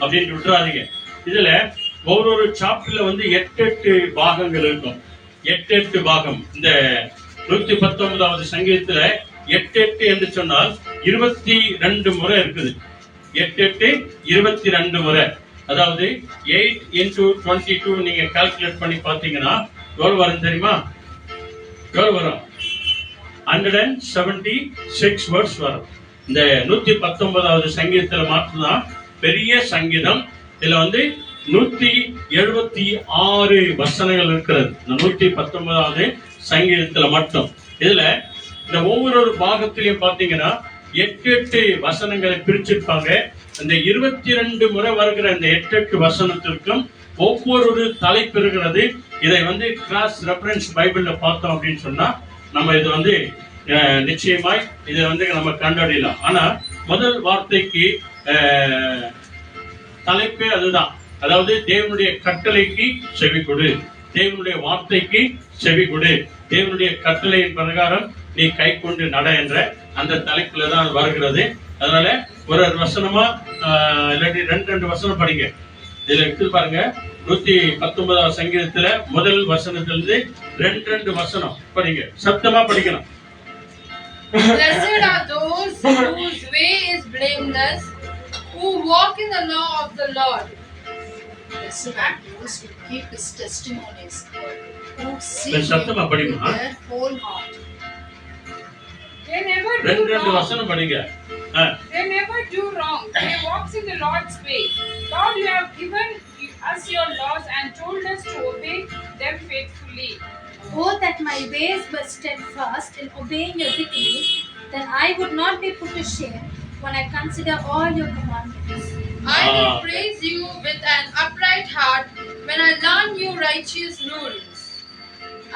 அப்படின்னு விட்டுறாதீங்க. இதுல ஒவ்வொரு சாப்டர்ல வந்து 8 பாகங்கள் இருக்கும். 8 பாகம். இந்த 119வது சங்கீதத்துல 8 என்று சொன்னால் 22 முறை இருக்குது. 8 22 முறை. அதாவது 8 into 22 நீங்க கால்குலேட் பண்ணி பாத்தீங்கன்னா எவ்வளவு வரும் தெரியுமா? எவ்வளவு வரும்? 176 வேர்ட்ஸ் வரும். இந்த 119வது சங்கீதத்துல மட்டும்தான் பெரிய சங்கீதம். இதுல வந்து 176 வசனங்கள் இருக்கிறது. இந்த 119வது சங்கீதத்துல மட்டும். இதுல இந்த ஒவ்வொரு பாகத்திலையும் பாத்தீங்கன்னா 8 வசனங்களை பிரிச்சிருப்பாங்க. இந்த 22 முறை வருகிற இந்த 8 வசனத்திற்கும் ஒவ்வொரு தலைப்பு இருக்கிறது. இதை வந்து கிராஸ் ரெஃபரன்ஸ் பைபிள்ல பார்த்தோம் அப்படின்னு சொன்னா நம்ம இது வந்து நிச்சயமாய் இதை நம்ம கண்டறியலாம். ஆனா முதல் வார்த்தைக்கு தலைப்பே அதுதான். அதாவது தேவனுடைய கட்டளைக்கு செவி கொடு, தேவனுடைய வார்த்தைக்கு செவி கொடு, தேவனுடைய கட்டளையின் பிரகாரம் நீ கை கொண்டு நட என்ற அந்த தலைப்புல தான் வருகிறது. அதனால ஒரு வசனமா இல்லாட்டி ரெண்டு வசனம் படிங்க. இதுல எடுத்து பாருங்க, 119 சங்கீதத்துல முதல் வசனத்திலிருந்து ரெண்டு வசனம் படிங்க, சத்தமா படிக்கணும். Blessed are those whose way is blameless, who walk in the law of the Lord. Blessed are those who keep His testimonies, who seek Then Him சத்தமா with படிக்கணும். their whole heart. They never do ரெண்டு wrong. வசனம் படிங்க. They never do wrong. They walks in the Lord's way. Lord, you have given us your laws and told us to obey them faithfully. Oh, that my ways were steadfast in obeying your decrees, then I would not be put to shame when I consider all your commandments. I will praise you with an upright heart when I learn your righteous rules.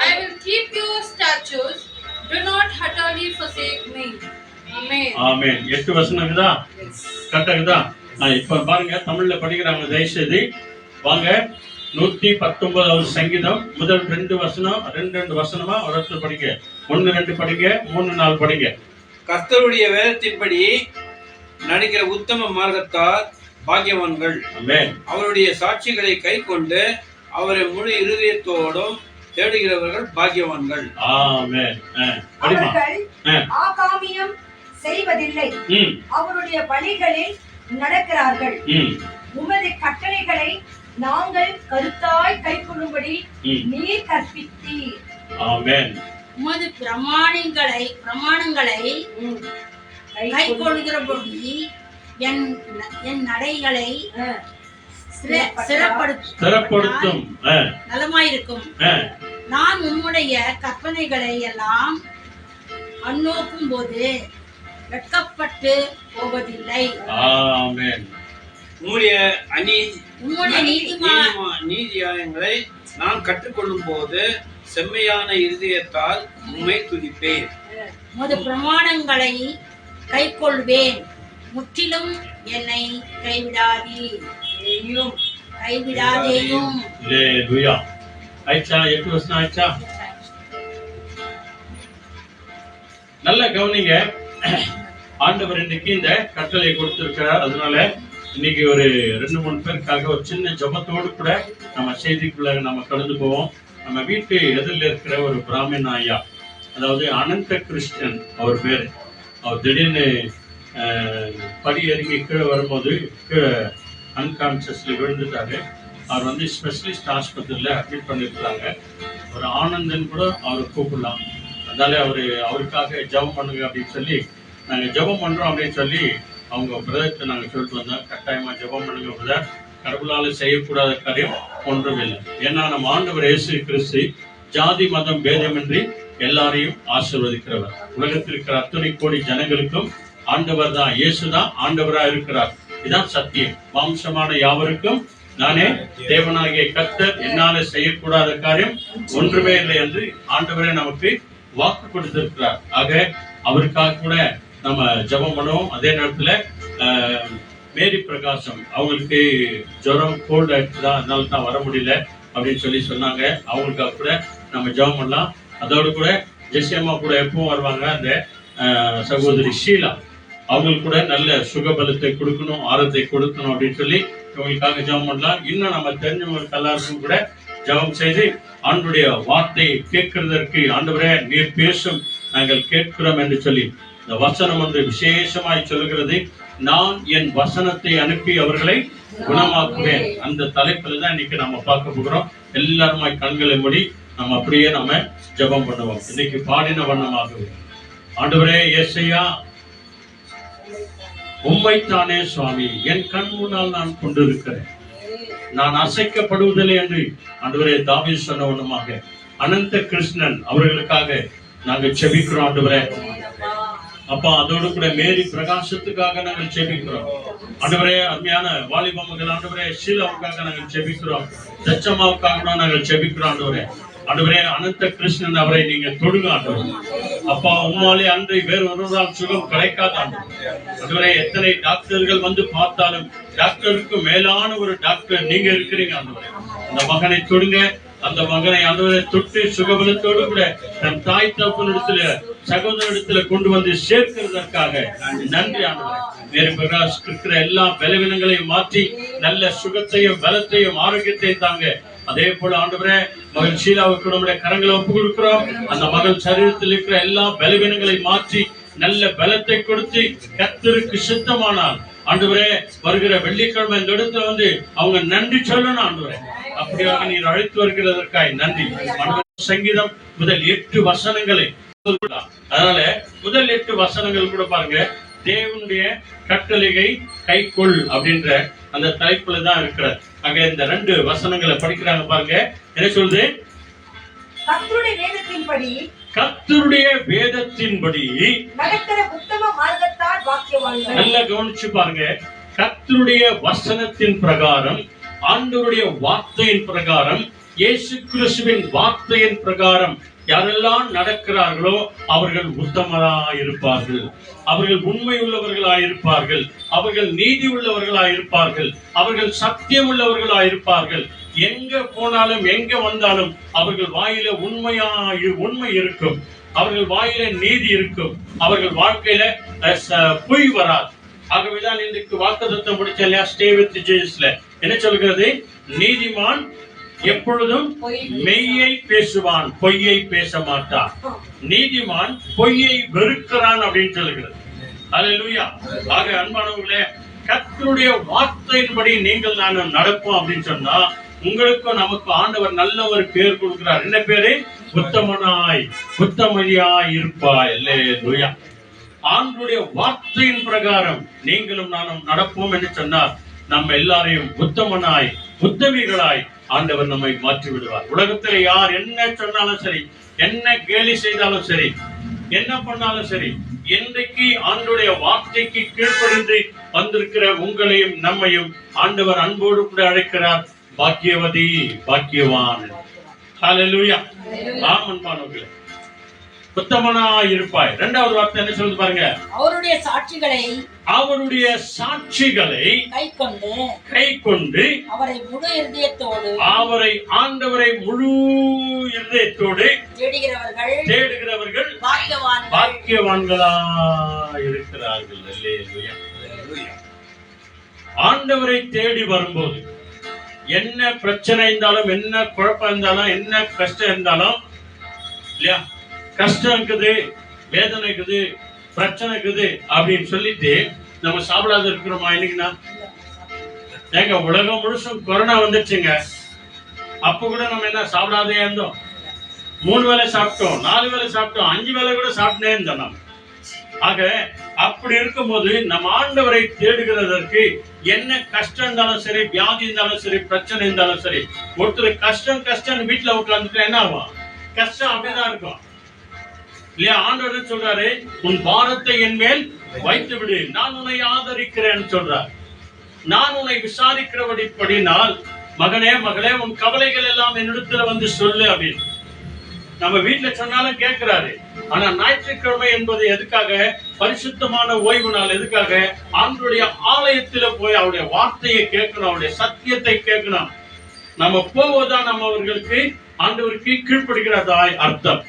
I will keep your statutes. Do not utterly forsake me. Amen. ஆமென். 8 வசனம் இருக்குதா? கரெக்டா இருக்குதா? இப்ப பாருங்க, தமிழ்ல படிக்கிறாங்க, தயவுசெய்து வாங்க. 119 சங்கீதம் முதல் 2 வசனம், ரெண்டு வசனமா ஒரு இடத்துல படிங்க. 1-2 படிங்க, 3-4 படிங்க. கர்த்தருடைய வேதத்தின்படி நடக்கிற உத்தம மார்க்கத்தார் பாக்கியவான்கள். ஆமென். அவருடைய சாட்சிகளை கை கொண்டு அவரை முழு இருதயத்தோடும் தேடுகிறவர்கள் பாக்கியவான்கள். ஆமென். படிமா. அவர்கள் ஆகாமியம் செய்வதில்லை, அவருடைய வழிகளில் நடக்கிறார்கள். உமது கட்டளைகளை நாங்கள் கருத்தாய் கைக்கொள்ளும்படி நீர் கற்பித்தீர். ஆமென். உமது பிரமாணங்களை கைக்கொள்கிறபடி என் நடைகளை ஸ்திரப்படுத்தும் நலமாயிருக்கும். நான் உம்முடைய கற்பனைகளை எல்லாம் அந்நோக்கும் போது வெட்கப்பட்டு போவதில்லை. ஆமென். உம்முடைய நீதிமான்களை நீதியாயங்களை நான் கற்றுக்கொள்ளும் போது செம்மையான இருதயத்தால் உம்மை துதிப்பேன். உமது பிரமாணங்களை கைக்கொள்வேன், முற்றிலும் என்னை கைவிடாதேயும். அல்லேலூயா. ஆயிச்சா? 8 வசனம் ஆயிச்சா? நல்ல கவனிங்க. ஆண்டவர் இன்னைக்கு இந்த கட்டளை கொடுத்திருக்கிறார். அதனால இன்னைக்கு ஒரு 2-3 பேருக்காக ஒரு சின்ன ஜபத்தோடு கூட நம்ம செய்திக்குள்ள நம்ம கடந்து போவோம். நம்ம வீட்டு எதிரில் இருக்கிற ஒரு பிராமண ஐயா, அதாவது அனந்த கிருஷ்ணன் அவர் பேரு. அவர் திடீர்னு படி இறங்கி கீழே வரும்போது கீழே அன்கான்சியஸ்ல விழுந்துட்டாரு. அவர் ஸ்பெஷலிஸ்ட் ஆஸ்பத்திரியில் அட்மிட் பண்ணியிருக்காங்க. ஒரு ஆனந்தன் கூட அவரை கூப்பிடலாம். அதனால அவருக்காக ஜபம் பண்ணுங்க அப்படின்னு சொல்லி நாங்கள் ஜபம் பண்றோம் அப்படின்னு சொல்லி அவங்க பிரதர்கிட்ட நாங்கள் சொல்லிட்டு வந்தோம். கட்டாயமா ஜபம் பண்ணுங்க பிரதர், கடவுளால செய்யக்கூடாத காரியம் ஒன்றும் இல்லை. ஏன்னா நம்ம ஆண்டவர் இயேசு கிறிஸ்து ஜாதி மதம் பேதமின்றி எல்லாரையும் ஆசீர்வதிக்கிறவர். உலகத்தில் இருக்கிற அத்தனை கோடி ஜனங்களுக்கும் ஆண்டவர் தான், இயேசு தான் ஆண்டவரா இருக்கிறார். இதுதான் சத்தியம். மாம்சமான யாவருக்கும் நானே தேவனாகிய கர்த்தர், என்னால செய்யக்கூடாத காரியம் ஒன்றுமே இல்லை என்று ஆண்டவரே நமக்கு வாக்கு கொடுத்திருக்கிறார். ஆக அவருக்காக கூட நம்ம ஜபம் பண்ணுவோம். அதே நேரத்துல மேரி பிரகாசம் அவங்களுக்கு ஜுரம் கோல்டு ஆயிடுச்சுதான், அதனால தான் வர முடியல அப்படின்னு சொல்லி சொன்னாங்க. அவங்களுக்காக கூட நம்ம ஜபம் பண்ணலாம். அதோடு கூட ஜெசியம்மா கூட எப்பவும் வருவாங்க, அந்த சகோதரி ஷீலா, அவங்களுக்கு கூட நல்ல சுகபலத்தை கொடுக்கணும், ஆரோக்கியத்தை கொடுக்கணும் அப்படின்னு சொல்லி இவங்களுக்காக ஜபம் பண்ணலாம். இன்னும் நம்ம தெரிஞ்சவங்களுக்கு எல்லாருக்கும் கூட ஜபம் செய்து ஆண்டுடைய வார்த்தையை கேட்கிறதற்கு ஆண்டவரே நீர் பேசும், நாங்கள் கேட்கிறோம் என்று சொல்லி இந்த வசனம் விசேஷமாய் சொல்லுகிறது. நான் என் வசனத்தை அனுப்பி அவர்களை குணமாக்குவேன். அந்த தலைப்புல தான் இன்னைக்கு நம்ம பார்க்க போகிறோம். எல்லாருமாய் கண்களை மூடி நம்ம அப்படியே நம்ம ஜபம் பண்ணுவோம். இன்னைக்கு பாடின வண்ணமாகவே ஆண்டவரே இயேசையா, உம்மைத்தானே சுவாமி என் கண் முன்னால் நான் கொண்டிருக்கிறேன், நான் அசைக்கப்படுவதில்லை என்று ஆண்டவரே தாவீது சொன்ன வண்ணமாக அனந்த கிருஷ்ணன் அவர்களுக்காக நாங்கள் செபிக்கிறோம். ஆண்டவரே அப்பா, அதோடு கூட மேரி பிரகாசத்துக்காக நாங்கள் செபிக்கிறோம். ஆண்டவரே அருமையான வாலிப மகள் ஆண்டவரே ஷீலாவுக்காக நாங்கள் செபிக்கிறோம். தச்சம்மாவுக்காக நாங்கள் செபிக்கிறோம். ஆண்டவரே ஆண்டவரே அனந்த கிருஷ்ணன் அவரை நீங்க தொடுங்க ஆண்டவரே. அப்பா உம்மாலே அன்றை வேறு ஒருவரால் சுகம் கிடைக்காத ஆண்டவரே. எத்தனை டாக்டர்கள் வந்து பார்த்தாலும் டாக்டருக்கு மேலான ஒரு டாக்டர் நீங்க இருக்கிறீங்க ஆண்டவரே. அந்த மகனை தொடுங்க. அந்த மகனை ஆண்டவரை தொட்டு சுகபலத்தோடு கூட தன் தாய் தகப்பனிடத்துல சகோதரிடத்துல கொண்டு வந்து சேர்க்கிறதற்காக நன்றி ஆண்டவரே. வேறு பிரகாஷ் இருக்கிற எல்லா பலவீனங்களையும் மாற்றி நல்ல சுகத்தையும் பலத்தையும் ஆரோக்கியத்தையும் தாங்க. அதே போல ஆண்டவரே மகள் ஷீலாவுக்கு நம்முடைய கரங்களை ஒப்பு கொடுக்கிறோம். அந்த மகள் சரீரத்தில் இருக்கிற எல்லா பலவீனங்களை மாற்றி நல்ல பலத்தை கொடுத்து கர்த்தருக்கு சித்தமானால் ஆண்டவரே வருகிற வெள்ளிக்கிழமை இந்த இடத்துல வந்து அவங்க நன்றி சொல்லணும் ஆண்டவரே. அப்படியாக நீர் அழைத்து வருகிறதற்காய் நன்றி. சங்கீதம் முதல் 8 வசனங்களை அதனால முதல் 8 வசனங்கள் கூட பாருங்க, தேவனுடைய கட்டளையை கைக்கொள் அப்படின்ற அந்த தலைப்புல தான் இருக்கிறார். ஆக இந்த 2 வசனங்களை படிக்கிறாங்க பாருங்க. என்ன சொல்லுது? கர்த்தருடைய வேதத்தின்படி நடக்கிற உத்தம மார்க்கத்தால் பாக்கியவான்கள். நல்லா கவனிச்சு பாருங்க. கர்த்தருடைய வசனத்தின் பிரகாரம், ஆண்டவருடைய வார்த்தையின் பிரகாரம், இயேசு கிறிஸ்துவின் வார்த்தையின் பிரகாரம் யாரெல்லாம் நடக்கிறார்களோ அவர்கள் உத்தமராயிருப்பார்கள், அவர்கள் உண்மை உள்ளவர்களாயிருப்பார்கள், அவர்கள் நீதி உள்ளவர்களாயிருப்பார்கள், அவர்கள் சத்தியம் உள்ளவர்களாயிருப்பார்கள். எங்க போனாலும் எங்க வந்தாலும் அவர்கள் வாயில உண்மை இருக்கும், அவர்கள் வாயில நீதி இருக்கும், அவர்கள் வாழ்க்கையில பொய் வராது. ஆகவேதான் இன்றைக்கு வாக்குத்தத்தம் படிச்ச ஸ்டே வித் ஜீசஸ்ல என்ன சொல்கிறது? நீதிமான் எப்பொழுதும் மெய்யை பேசுவான், பொய்யை பேச மாட்டான். நீதிமான் பொய்யை வெறுக்கிறான் அப்படின்னு சொல்லுகிறது. அல்லேலூயா. ஆக அன்பானவர்களே, கர்த்தருடைய வார்த்தையின்படி நீங்கள் நானும் நடப்போம் அப்படின்னு சொன்னா உங்களுக்கும் நமக்கு ஆண்டவர் நல்ல ஒரு பேர் கொடுக்கிறார். என்ன பேரு? உத்தமதியாய் இருப்பாய். அல்லேலூயா. ஆண்டவருடைய வார்த்தையின் பிரகாரம் நீங்களும் நானும் நடப்போம் என்று சொன்னார் நம்ம எல்லாரையும் உத்தமனாய் உத்தமிகளாய் ஆண்டவர் நம்மை மாற்றி விடுவார். உலகத்துல யார் என்ன சொன்னாலும் சரி, என்ன கேலி செய்தாலும் சரி, என்ன பண்ணாலும் சரி, இன்றைக்கு ஆண்டவருடைய வார்த்தைக்கு கீழ்ப்படிந்து வந்திருக்கிற உங்களையும் நம்மையும் ஆண்டவர் அன்போடு கூட அழைக்கிறார். பாக்கியவதி, பாக்கியவான். ஹல்லேலூயா. ஆமென். உத்தமனாய் இருப்பாய். 2வது வார்த்தை என்ன சொல்லுது பாருங்க? அவருடைய சாட்சிகளை கைக்கொண்டு அவரை ஆண்டவரை முழு இருதயத்தோடு தேடுகிறவர்கள் பாக்கியவான்களாய் இருக்கிறார்கள். அல்லேலூயா. ஆண்டவரை தேடி வரும்போது என்ன பிரச்சனை இருந்தாலும், என்ன குழப்பம் இருந்தாலும், என்ன கஷ்டம் இருந்தாலும், இல்லையா, கஷ்டம் இருக்குது, வேதனை இருக்குது, பிரச்சனை இருக்குது அப்படின்னு சொல்லிட்டு நம்ம சாப்பிடாத இருக்கிறோமா? இன்னைக்குன்னா ஏங்க உலகம் முழுசும் கொரோனா வந்துச்சுங்க. அப்ப கூட நம்ம என்ன சாப்பிடாதே இருந்தோம்? 3 வேளை சாப்பிட்டோம், 4 வேளை சாப்பிட்டோம், 5 வேளை கூட சாப்பிட்டே இருந்தோம் நம்ம. ஆக அப்படி இருக்கும்போது நம்ம ஆண்டவரை தேடுகிறதற்கு என்ன கஷ்டம் இருந்தாலும் சரி, வியாதி இருந்தாலும் சரி, பிரச்சனை இருந்தாலும் சரி, ஒருத்தர் கஷ்டம் வீட்டுல உட்கார்ந்துட்டு என்ன ஆகும்? கஷ்டம் அப்படிதான் இருக்கும் இல்லையா? ஆண்டவர் சொல்றாரு, உன் பாரத்தை என் மேல் வைத்து விடு, நான் உன்னை ஆதரிக்கிறேன்னு சொல்றார். நான் உன்னை விசாரிக்கிறபடினால் மகனே மகளே உன் கவலைகள் எல்லாம் என்னிடத்துல வந்து சொல்லு அப்படின்னு நம்ம வீட்டுல சொன்னாலும் கேட்கிறாரு. ஆனா ஞாயிற்றுக்கிழமை என்பது எதுக்காக? பரிசுத்தமான ஓய்வு நாள். எதுக்காக? ஆண்டவருடைய ஆலயத்துல போய் அவருடைய வார்த்தையை கேட்கணும், அவருடைய சத்தியத்தை கேட்கணும். நம்ம போவதுதான் நம்ம அவர்களுக்கு ஆண்டவருக்கு கீழ்ப்படுகிறதாய் அர்த்தம்.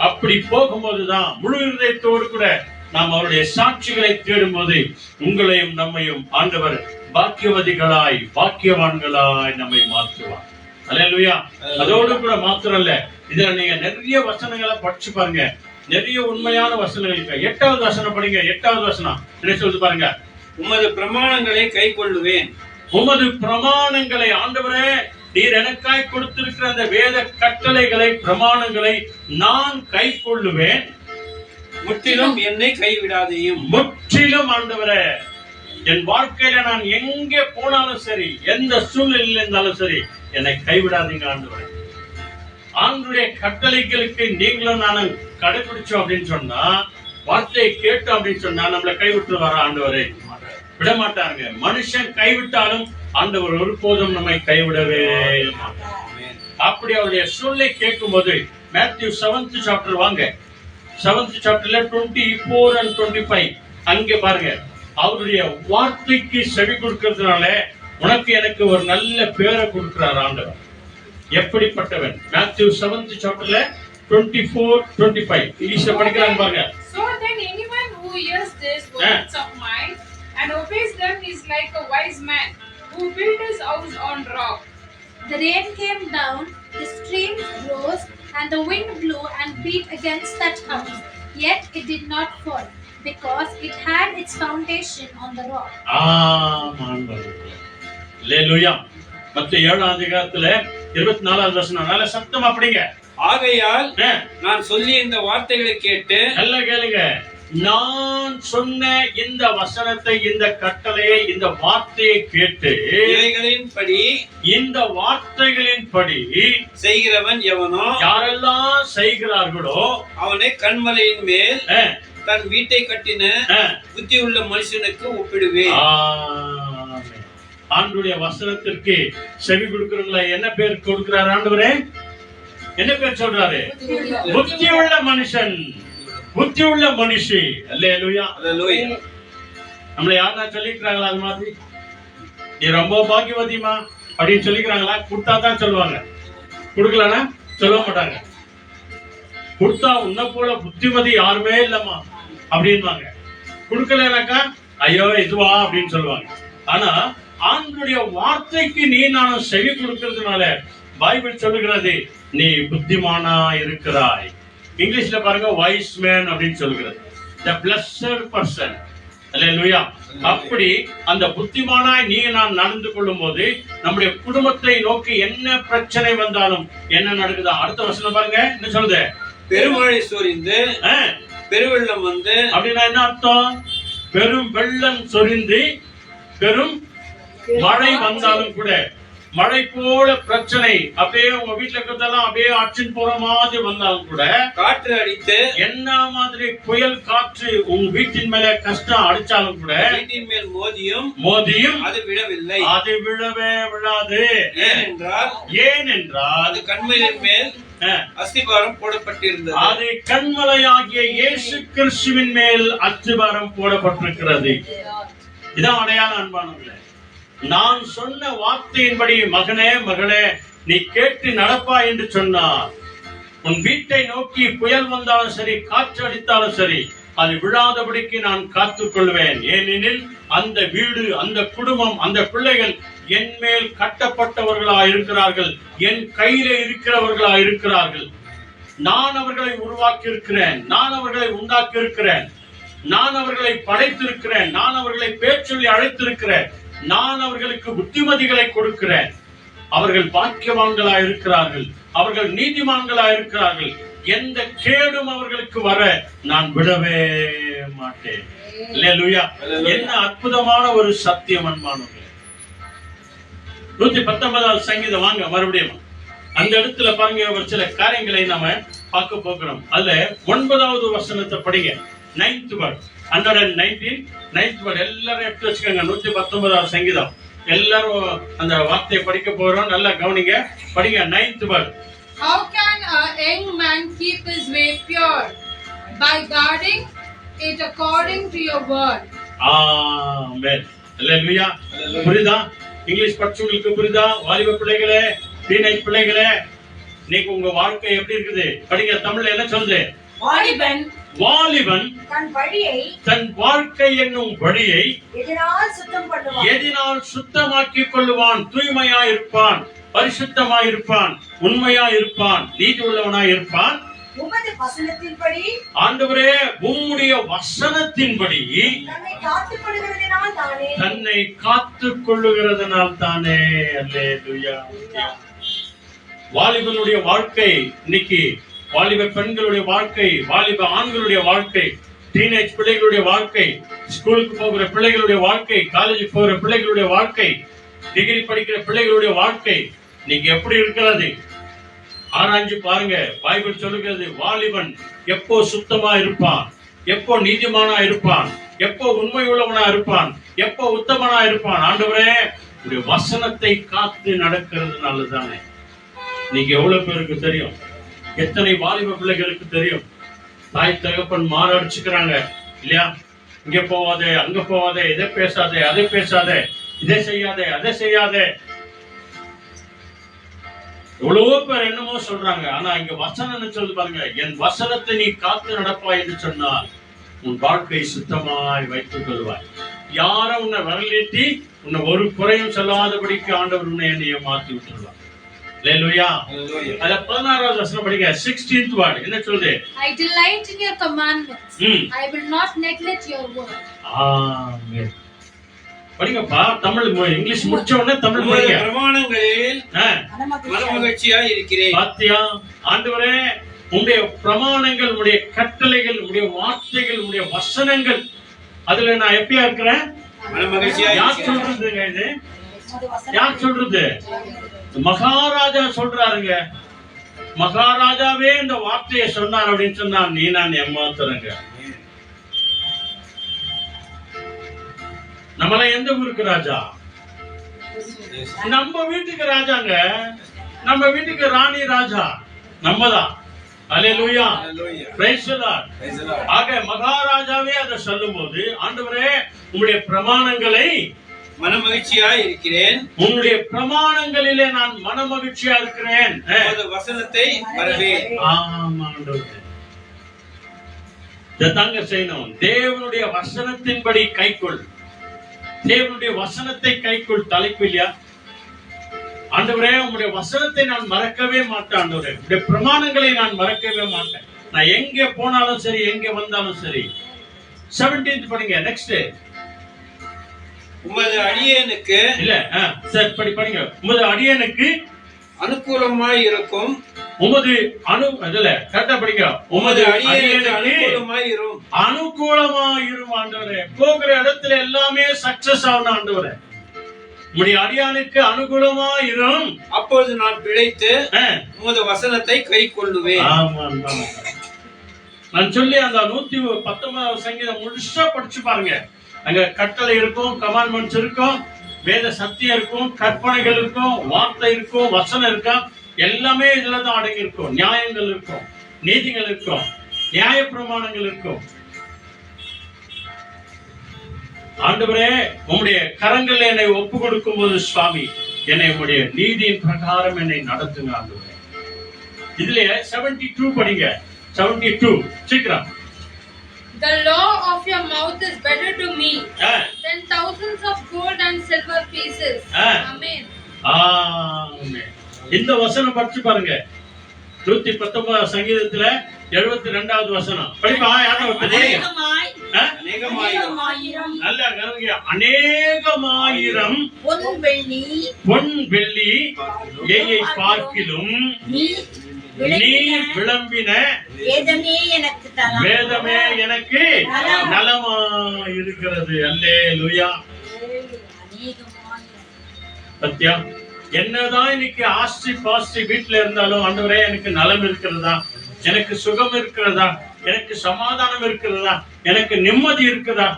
அப்படி போகும்போதுதான் முழு இதயத்தோடு கூட நாம் அவருடைய சாட்சிகளை தேடும் போது உங்களையும் நம்மையும் ஆண்டவர் பாக்கியவதிகளாய் பாக்கியவான்களாய் நம்மை மாற்றுவார். அல்லேலூயா. அதோடு கூட மாத்திரம் இல்ல, இதுல நீங்க நிறைய வசனங்களை படிச்சு பாருங்க. நிறைய உண்மையான வசனங்கள் இருக்கு. 8வது வசனம் படிங்க. 8வது வசனம் என்ன சொல்லுது பாருங்க? உமது பிரமாணங்களை கை கொள்ளுவேன். உமது பிரமாணங்களை, ஆண்டவரே நீர் எனக்காய் கொடுத்திருக்கிற அந்த வேத கட்டளைகளை, பிரமாணங்களை நான் கை கொள்ளுவேன். முற்றிலும் என்னை கைவிடாதையும். முற்றிலும் ஆண்டவரே என் வாழ்க்கையில நான் எங்கே போனாலும் சரி, எந்த சூழ்நிலையில் இருந்தாலும் சரி, என்னை கைவிடாதீங்க ஆண்டவரே. ஆண்டவருடைய கட்டளைகளுக்கு நீங்களும் நானும் கடைபிடிச்சோம் அப்படின்னு சொன்னா, வார்த்தையை கேட்டோம் அப்படின்னு சொன்னா நம்மளை கைவிட்டு வர ஆண்டவரே விட மாட்டாங்க. மனுஷன் கைவிட்டாலும் ஆண்டவர் ஒருபோதும் நம்மை கைவிடவே மாட்டார். அப்படி அவருடைய சொல்லை கேட்கும்போது மேத்யூ 7th chapter வாங்க, 7th chapterல 24 and 25 அங்கே பாருங்க. அவருடைய வார்த்தைக்கு செவி கொடுக்கிறதுனால உனக்கு எனக்கு ஒரு நல்ல பேரை கொடுக்கிறார் ஆண்டவர். எப்படிப்பட்டவன்? மேத்யூ 7th chapterல 24, 25 இங்கிலீஷ்ல படிக்கிறாங்க பாருங்க. So then anyone who hears these words of mine and obeys them is like a wise man who built his house on rock. The rain came down, the streams rose, and the wind blew and beat against that house. Yet it did not fall, because it had its foundation on the rock. அல்லேலூயா. மத்தேயு 7ஆம் அதிகாரத்துல 24வது வசனம். நல்ல சத்தமா படிங்க. ஆகையால் நான் சொல்லிய இந்த வார்த்தைகளை கேட்டு, நல்லா கேளுங்க, நான் சொன்ன இந்த வசனத்தை, இந்த கட்டளையை, இந்த வார்த்தையை கேட்டு இவைகளின்படி இந்த வார்த்தைகளின்படி செய்கிறவன் எவனோ, யாரெல்லாம் செய்கிறார்களோ அவனை கன்மலையின் மேல் தன் வீட்டை கட்டின புத்தியுள்ள மனுஷனுக்கு ஒப்பிடுவேன். ஆண்டவருடைய வசனத்திற்கு செவி கொடுக்கிறவங்கள என்ன பேர் கொடுக்கிறார் ஆண்டவரே? என்ன பேர் சொல்றாரு? புத்தியுள்ள மனுஷன், புத்தியுள்ள மனுஷி. அல்லேலூயா. அல்லேலூயா. நம்மள யாரா சொல்லிக்கிறாங்களா அது மாதிரி? நீ ரொம்ப பாக்கியவதிமா அப்படின்னு சொல்லிக்கிறாங்களா? கொடுத்தா தான் சொல்லுவாங்க, கொடுக்கலன்னா சொல்ல மாட்டாங்க. கொடுத்தா உன்ன போல புத்திமதி யாருமே இல்லம்மா அப்படின்வாங்க. கொடுக்கலனாக்கா ஐயோ இதுவா அப்படின்னு சொல்லுவாங்க. ஆனா ஆண்டவருடைய வார்த்தைக்கு நீ நானும் செவி கொடுக்கிறதுனால பைபிள் சொல்லுகிறது நீ புத்திமானா இருக்கிறாய். இங்கிலீஷ்ல பாருங்க வைஸ் மேன் அப்படின்னு சொல்லுகிறது, the blessed person. அல்லேலூயா. அப்படி அந்த புத்திமானாய் நீ நான் நடந்து கொள்ளும் போது நம்முடைய குடும்பத்தை நோக்கி என்ன பிரச்சனை வந்தாலும் என்ன நடக்குதா? அடுத்த வசனம் பாருங்க, என்ன சொல்லுது? பெருமழை சொரிந்து பெருவெள்ளம் வந்து. அப்படின்னா என்ன அர்த்தம்? பெரும் வெள்ளம் சொரிந்து பெரும் மழை வந்தாலும் கூட, மழை போல பிரச்சனை அப்படியே உங்க வீட்டுல இருக்கிறதெல்லாம் அப்படியே அச்சின் போற மாதிரி வந்தாலும் கூட, காற்று அடித்து என்ன மாதிரி புயல் காற்று உங்க வீட்டின் மேல கஷ்டம் அடிச்சாலும் கூட, வீட்டின் மேல் மோதியும் அது விழவில்லை, அது விழவே விழாது. ஏனென்றால் அது கன்மலையின் மேல் அஸ்திபாரம் போடப்பட்டிருந்தது. அது கன்மலையாகிய இயேசு கிறிஸ்துவின் மேல் அஸ்திபாரம் போடப்பட்டிருக்கிறது. இதான் அடையாளம் அன்பானவர்களே. நான் சொன்ன வார்த்தையின்படி மகனே மகளே நீ கேட்டு நடப்பா என்று சொன்னார். உன் வீட்டை நோக்கி புயல் வந்தாலும் சரி, காற்று அடித்தாலும் சரி, அது விழாதபடிக்கு நான் காத்துக் கொள்வேன். ஏனெனில் அந்த வீடு, அந்த குடும்பம், அந்த பிள்ளைகள் என் மேல் கட்டப்பட்டவர்களா இருக்கிறார்கள், என் கையில இருக்கிறவர்களா இருக்கிறார்கள். நான் அவர்களை உருவாக்கி இருக்கிறேன், நான் அவர்களை உண்டாக்கி இருக்கிறேன், நான் அவர்களை படைத்திருக்கிறேன், நான் அவர்களை பேர் சொல்லி அழைத்திருக்கிறேன், நான் அவர்களுக்கு புத்திமதிகளை கொடுக்கிறேன். அவர்கள் பாக்கியவான்களா இருக்கிறார்கள், அவர்கள் நீதிமான்களா இருக்கிறார்கள். எந்த கேடும் அவர்களுக்கு வர நான் விடவே மாட்டேன். அல்லேலூயா. என்ன அற்புதமான ஒரு சத்தியம் அன்பானவர்களே. 119வது சங்கீதம் வாங்க மறுபடியும். அந்த இடத்துல பாருங்க, ஒரு சில காரியங்களை நாம பார்க்க போகிறோம். அதுல 9வது வசனத்தை படிங்க. 9th word, 119 9th word எல்லாரும் எடுத்து வச்சுக்கோங்க. 119வது சங்கீதம் எல்லாரும் அந்த வார்த்தையை படிக்க போறோம். நல்லா கவனிங்க, படிங்க. 9th word. How can a young man keep his way pure? By guarding it according to your word. ஆமென். அல்லேலூயா. புரியுதா? இங்கிலீஷ் படிச்சவங்களுக்கு புரியுதா? வாலிப பிள்ளைகளே, டீனேஜ் பிள்ளைகளே, இன்னைக்கு உங்க வாழ்க்கை எப்படி இருக்குது? படிங்க. தமிழ்ல என்ன சொல்லுது? வாலிபன் தன் வாழ்க்கை என்னும் வழியை எதினால் சுத்தமாக்கிக் கொள்ளுவான். தூய்மையாய் இருப்பான், பரிசுத்தமாய் இருப்பான், உண்மையாய் இருப்பான், நீதி உள்ளவனாய் இருப்பான். ஆண்டவரே உம்முடைய வசனத்தின்படி தன்னை காத்துக் கொள்ளுகிறதுனால் தானே. அல்லேலூயா. வாலிபனுடைய வாழ்க்கை இன்னைக்கு, வாலிப பெண்களுடைய வாழ்க்கை, வாலிப ஆண்களுடைய வாழ்க்கை, டீனேஜ் பிள்ளைகளுடைய வாழ்க்கை, ஸ்கூலுக்கு போகிற பிள்ளைகளுடைய வாழ்க்கை, காலேஜ் போகிற பிள்ளைகளுடைய வாழ்க்கை, டிகிரி படிக்கிற பிள்ளைகளுடைய வாழ்க்கை நீங்க எப்படி இருக்கிறது? ஆராய்ஞ்சு பாருங்க. பைபிள் சொல்லுகிறது வாலிபன் எப்போ சுத்தமா இருப்பான், எப்போ நீதிமானா இருப்பான், எப்போ உண்மை உள்ளவனா இருப்பான், எப்போ உத்தமனா இருப்பான். ஆண்டவரே உடைய வசனத்தை காத்து நடக்கிறது நல்லதானே. இன்னைக்கு எவ்வளவு பேருக்கு தெரியும்? எத்தனை வாலிப பிள்ளைகளுக்கு தெரியும்? தாய் தகப்பன் மாரடிச்சுக்கிறாங்க இல்லையா? இங்க போவாதே, அங்க போவாதே, இதை பேசாதே, அதை பேசாதே, இதை செய்யாதே, அதை செய்யாதே. எவ்வளவோ பேர் என்னமோ சொல்றாங்க. ஆனா இங்க வசனம் என்ன சொல்லுது பாருங்க, என் வசனத்தை நீ காத்து நடப்பாய் என்று சொன்னால் உன் வாழ்க்கை சுத்தமாய் வைத்துக் கொள்வாய். யாரும் உன்னை வரலேற்றி உன்னை ஒரு குறையும் சொல்லாதபடிக்கு ஆண்டவர் உன்னை என்னைய மாத்தி விட்டுருவார். அல்லேலூயா. அத 16வது வசனம் படிங்க. 16th word என்ன சொல்லுது? I delight in your commandments. I will not neglect your word. Amen. படிங்கப்பா. தமிழ் இங்கிலீஷ் முடிச்ச உடனே தமிழ் படிங்க. பிரமாணங்களில் மனமகிழ்ச்சியாய் இருக்கிறேன். பாத்தியா? ஆண்டவரே, உம்முடைய பிரமாணங்கள், உம்முடைய கட்டளைகள், உம்முடைய வார்த்தைகள், உம்முடைய வசனங்கள், அதுல நான் எப்படியா இருக்கிறேன்? மனமகிழ்ச்சியாய். யார் சொல்றதுங்க இது? யார் சொல்றது? மகாராஜா சொல்றாருங்க. மகாராஜாவே இந்த வார்த்தையை சொன்னார் அப்படின்னு சொன்னா நீ நான் ஏமாத்துறேங்க. நம்மள எந்த ஊருக்கு ராஜா? நம்ம வீட்டுக்கு ராஜாங்க. நம்ம வீட்டுக்கு ராணி ராஜா நம்மதான். அல்லேலூயா. Praise the Lord. ஆக மகாராஜாவே அதை சொல்லும்போது, ஆண்டவரே உம்முடைய பிரமாணங்களை மனமகிழ்ச்சியாய் இருக்கிறேன். உன்னுடைய பிரமாணங்களிலே நான் மனமகிழ்ச்சியா இருக்கிறேன். உமது வசனத்தை வரவேன். ஆமா ஆண்டவரே. இதைத்தாங்க செய்யணும். தேவனுடைய வசனத்தின்படி கைக்கொள். தேவனுடைய வசனத்தை கைக்கொள். தலைப்பு இல்லையா? ஆண்டவரே உம்முடைய வசனத்தை நான் மறக்கவே மாட்டேன். ஆண்டவரே உம்முடைய பிரமாணங்களை நான் மறக்கவே மாட்டேன். நான் எங்க போனாலும் சரி, எங்க வந்தாலும் சரி. 17th படிங்க. நெக்ஸ்ட். உமது அடியேனுக்கு இல்ல சரி படிங்க. உமது அடியேனுக்கு அனுகூலமாய் இருக்கும். உமது இதுல கரெக்டா படிங்க. உமது அடியேனுக்கு அனுகூலமாய் இருக்கும். அனுகூலமாயிரும் ஆண்டவரே. போகிற இடத்துல எல்லாமே சக்சஸ் ஆகணும் ஆண்டவரே. உம்முடைய அடியானுக்கு அனுகூலமாயிரும். அப்பொழுது நான் பிழைத்து உமது வசனத்தை கை கொள்ளுவேன். நான் சொல்லி அந்த 119வது சங்கீதம் முழுசா படிச்சு பாருங்க. அங்க கட்டளை இருக்கும், கமாண்ட்மெண்ட்ஸ் இருக்கும், வேத சத்தியம் இருக்கும், கற்பனைகள் இருக்கும், வார்த்தை இருக்கும், வசனம் இருக்கும். எல்லாமே இதுலதான் அடங்கி இருக்கும். நியாயங்கள் இருக்கும், நீதிகள் இருக்கும், நியாய பிரமாணங்கள் இருக்கும். ஆண்டவரே உம்முடைய கரங்கள் என்னை ஒப்பு கொடுக்கும் போது சுவாமி என்னை உம்முடைய நீதியின் பிரகாரம் என்னை நடத்துங்க ஆண்டவரே. இதுல 72 படிங்க. 72 சீக்கிரம். The law of your mouth is better to me than thousands of gold and silver pieces. Amen. ஆமென். இந்த வசனம் படிச்சு பாருங்க. 119 சங்கீதத்துல 72வது வசனம் படிப்பா. நல்ல அநேகமாயிரம் பொன் வெள்ளி எயை பார்க்கிலும் நீர் விளம்பின வேதமே எனக்கு நலமா இருக்கிறது. அல்லேலூயா. சத்யா, என்னதான் இன்னைக்கு ஆஸ்தி பாஸ்தி வீட்டுல இருந்தாலும் ஆண்டவரே எனக்கு நலம் இருக்கிறதா, எனக்கு சுகம் இருக்கிறதா, எனக்கு சமாதானம் இருக்கிறதா, எனக்கு நிம்மதி இருக்குதா?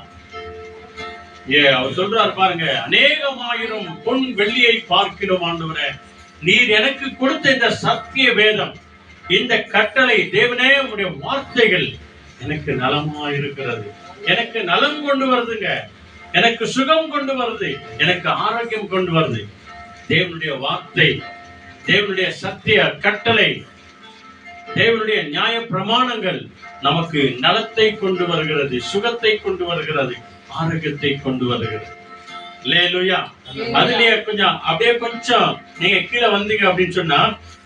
அவர் சொல்றாரு பாருங்க, அநேகமாயிரம் பொன் வெள்ளியை பார்க்கிறோம் ஆண்டவரே, நீர் எனக்கு கொடுத்த இந்த சத்திய வேதம், இந்த கட்டளை, தேவனே உம்முடைய வார்த்தைகள் எனக்கு நலமா இருக்கிறது, எனக்கு நலம் கொண்டு வருதுங்க, எனக்கு சுகம் கொண்டு வருது, எனக்கு ஆரோக்கியம் கொண்டு வருது. தேவனுடைய வார்த்தை, தேவனுடைய சத்திய கட்டளை, தேவனுடைய நியாய பிரமாணங்கள் நமக்கு நலத்தை கொண்டு வருகிறது, சுகத்தை கொண்டு வருகிறது, ஆரோக்கியத்தை கொண்டு வருகிறது. அல்லேலூயா. அதுலயே கொஞ்சம் அப்படியே கொஞ்சம் நீங்க கீழே வந்தீங்க அப்படின்னு சொன்னா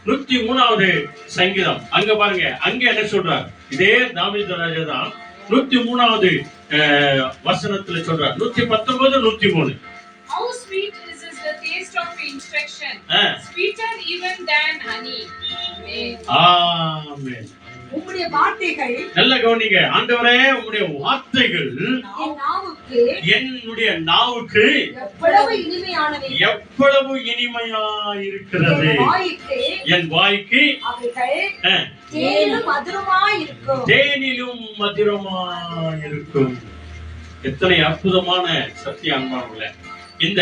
103வது சங்கீதம் அங்க பாருங்க. அங்க என்ன சொல்றார்? இதே தாவீது ராஜா தான் 103வது வசனத்துல சொல்றார். 119 103. How sweet is the taste of instruction, sweeter even than honey. ஆமென். உம்முடைய வார்த்தைகள், நல்ல கவனிங்க ஆண்டவரே, உம்முடைய வார்த்தைகள் என்னுடைய நாவுக்கு எவ்வளவு இனிமையானவை, எவ்வளவு இனிமையா இருக்கிறது. என் வாய்க்கு தேனிலும் மதுரமாய் இருக்கும். தேனிலும் மதுரமாய் இருக்கும். எத்தனை அற்புதமான சத்தியான்மாவுல இந்த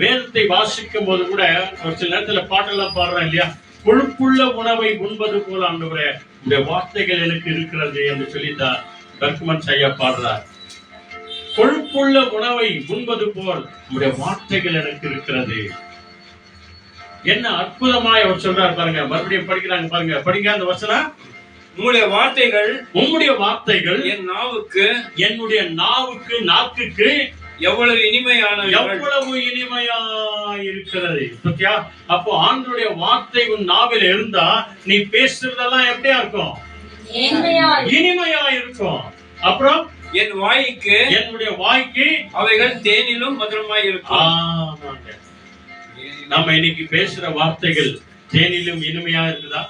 வேதத்தை வாசிக்கும் போது கூட ஒரு சில நேரத்துல பாட்டெல்லாம் பாடுறோம் இல்லையா? கொழுப்புள்ள உணவை உண்பது போல ஆண்டவரே உடைய வார்த்தைகள் எனக்கு இருக்கிறது என்று சொல்லித்தான் பெர்க்மன்ஸ் ஐயா பாடுறார். கொழுப்புள்ள உணவை உண்பது போல் உடைய வார்த்தைகள் எனக்கு இருக்கிறது. என்ன அற்புதமாய் அவர் சொல்றார் பாருங்க. மறுபடியும் படிக்கிறாங்க பாருங்க, படிங்க அந்த வசனம். உம்முடைய வார்த்தைகள் என் நாவுக்கு, என்னுடைய நாக்குக்கு எவ்வளவு இனிமையானவைகள், எவ்வளவு இனிமையா இருக்கிறது. அப்போ ஆண்டவருடைய வார்த்தை உன் நாவில் இருந்தா நீ பேசுறதெல்லாம் எப்படியா இருக்கும்? இனிமையா இருக்கும். அப்புறம் என்னுடைய வாய்க்கு அவைகள் தேனிலும் மதுரமாய் இருக்கும். நம்ம இன்னைக்கு பேசுற வார்த்தைகள் தேனிலும் இனிமையா இருக்குதா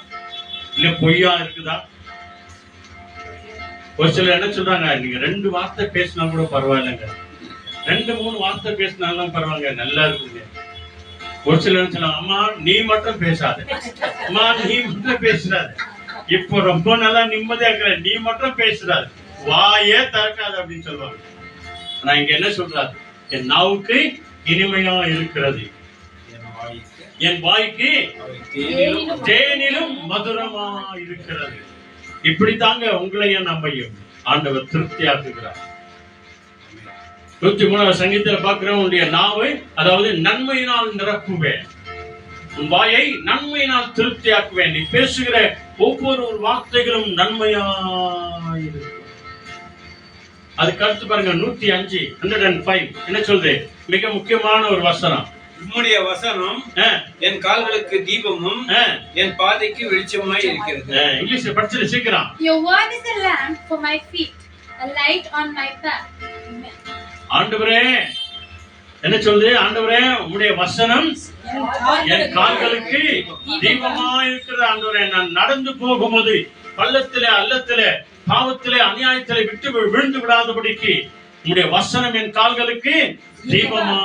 இல்ல பொய்யா இருக்குதா? ஒரு சிலர் என்ன சொல்றாங்க, நீங்க 2 வார்த்தை பேசினா கூட பரவாயில்லைங்க, 2-3 வார்த்தை பேசினாலும் பரவாயில்ல, நல்லா இருக்குங்க. ஒரு சிலர் சொல்லுவாங்க, அம்மா நீ மட்டும் பேசாத, அம்மா நீ மட்டும் பேசுறாது, இப்போ ரொம்ப நல்லா நிம்மதியா இருக்கிற, நீ மட்டும் பேசுறாது, வாயே திறக்காது அப்படின்னு சொல்லுவாங்க. நான் இங்க என்ன சொல்றாரு, என் நாவுக்கு இனிமையா இருக்கிறது, என் வாய்க்கு தேனிலும் மதுரமா இருக்கிறது. இப்படித்தாங்க உங்களையும் நம்மையும் ஆண்டவர் திருப்தியாக்குகிறார். 103 சங்கீதத்துல பார்க்கிறோம், உன்னுடைய நாவை அதாவது நன்மையினால் நிரப்புவேன், உன் வாயை நன்மையினால் திருப்தியாக்குவேன். நீ பேசுகிற ஒவ்வொரு வார்த்தைகளும் நன்மையா இருக்கும். அதுக்கு அடுத்து பாருங்க 105 என்ன சொல்றது, மிக முக்கியமான ஒரு வசனம். உம்முடைய வசனம் என் கால்களுக்கு தீபமும் என் பாதைக்கு வெளிச்சமாய் இருக்கிறது. இங்கிலீஷ்ல படிச்சு சீக்கிரம். Your word is a lamp for my feet, a light on my path. ஆண்டவரே என்ன சொல்லுது, ஆண்டவரே உம்முடைய வசனம் என் கால்களுக்கு தீபமா இருக்கிறது. ஆண்டவரே நான் நடந்து போகும்போது பள்ளத்திலே அல்லத்திலே பாவத்திலே அநியாயத்திலே விட்டு விழுந்து விடாதபடிக்கு உம்முடைய வசனம் என் கால்களுக்கு தீபமா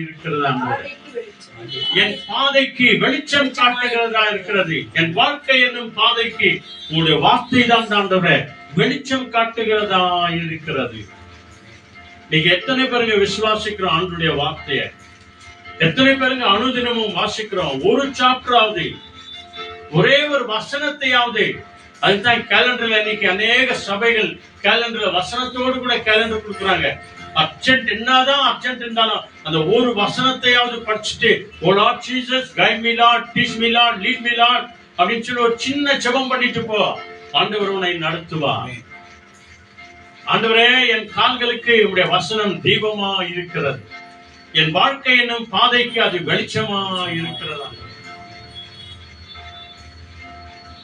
இருக்கிறது. என் பாதைக்கு வெளிச்சம் காட்டுகிறதா இருக்கிறது. என் வாழ்க்கை என்னும் பாதைக்கு உங்களுடைய வார்த்தை தான் ஆண்டவரே வெளிச்சம் காட்டுகிறதா இருக்கிறது. நீங்க எத்தனை பேருங்க விசுவாசிக்கிறோம் ஆண்டுடைய வார்த்தைய? எத்தனை பேருங்க அனுதினமும் வாசிக்கிறோம்? ஒரு சாப்டராவது, ஒரே ஒரு வசனத்தையாவது. அதுதான் கேலண்டர்ல இன்னைக்கு அநேக சபைகள் கேலண்டர்ல வசனத்தோடு கூட கேலண்டர் கொடுக்குறாங்க. அர்ஜென்ட் என்னதான் அர்ஜென்ட் இருந்தாலும் அந்த ஒரு வசனத்தையாவது படிச்சுட்டு, O Lord Jesus guide me Lord, teach me Lord, lead me Lord அப்படின்னு சொல்லி ஒரு சின்ன ஜெபம் பண்ணிட்டு போ. ஆண்டவர் உன்னை நடத்துவா. ஆண்டவரே என் கால்களுக்கு உம்முடைய வசனம் தீபமா இருக்கிறது, என் வாழ்க்கை என்னும் பாதைக்கு அது வெளிச்சமா இருக்கிறதா.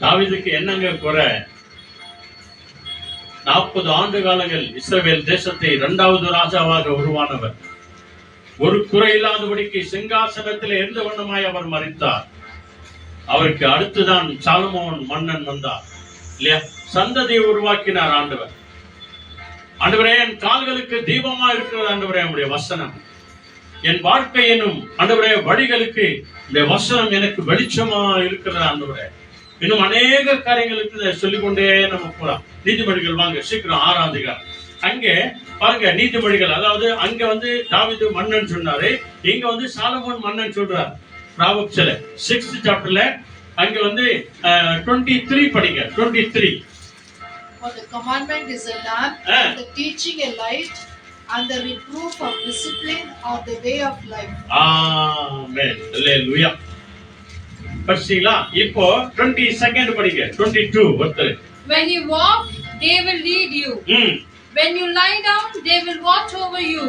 தாவீதுக்கு என்னங்க குறை? 40 ஆண்டு காலங்கள் இஸ்ரவேல் தேசத்தை 2வது ராஜாவாக உருவானவர். ஒரு குறை இல்லாதபடிக்கு சிங்காசனத்தில் இருந்த வண்ணமாய் அவர் மரித்தார். அவருக்கு அடுத்துதான் சாலமோன் மன்னன் வந்தார் இல்லையா? சந்ததியை உருவாக்கினார் ஆண்டவர். ஆண்டவரே என் கால்களுக்கு தீபமா இருக்கிறது ஆண்டவரே உம்முடைய வசனம், என் வாழ்க்கை என்னும் ஆண்டவரே வழிகளுக்கு இந்த வசனம் எனக்கு வெளிச்சமா இருக்கிறது ஆண்டவரே. இன்னும் அநேக காரியங்களுக்கு சொல்லிக்கொண்டே நம்ம போலாம். நீதிமொழிகள் வாங்க சீக்கிரம் 6ஆம் அதிகாரம். அங்கே பாருங்க நீதிமொழிகள், அதாவது அங்க தாவீது மன்னன் சொன்னாரு, இங்க சாலமோன் மன்னன் சொல்றார். ப்ராவர்ப்ஸ்ல 6th சாப்டர்ல அங்க 23 படிங்க. 23 For the commandment is a lamp, and the teaching a light, and the reproof of discipline are the way of life. Amen. Hallelujah. படிச்சீங்களா? இப்போ 22nd படிங்க. 22 ஒருத்தர். When you walk, they will lead you. When you lie down, they will watch over you.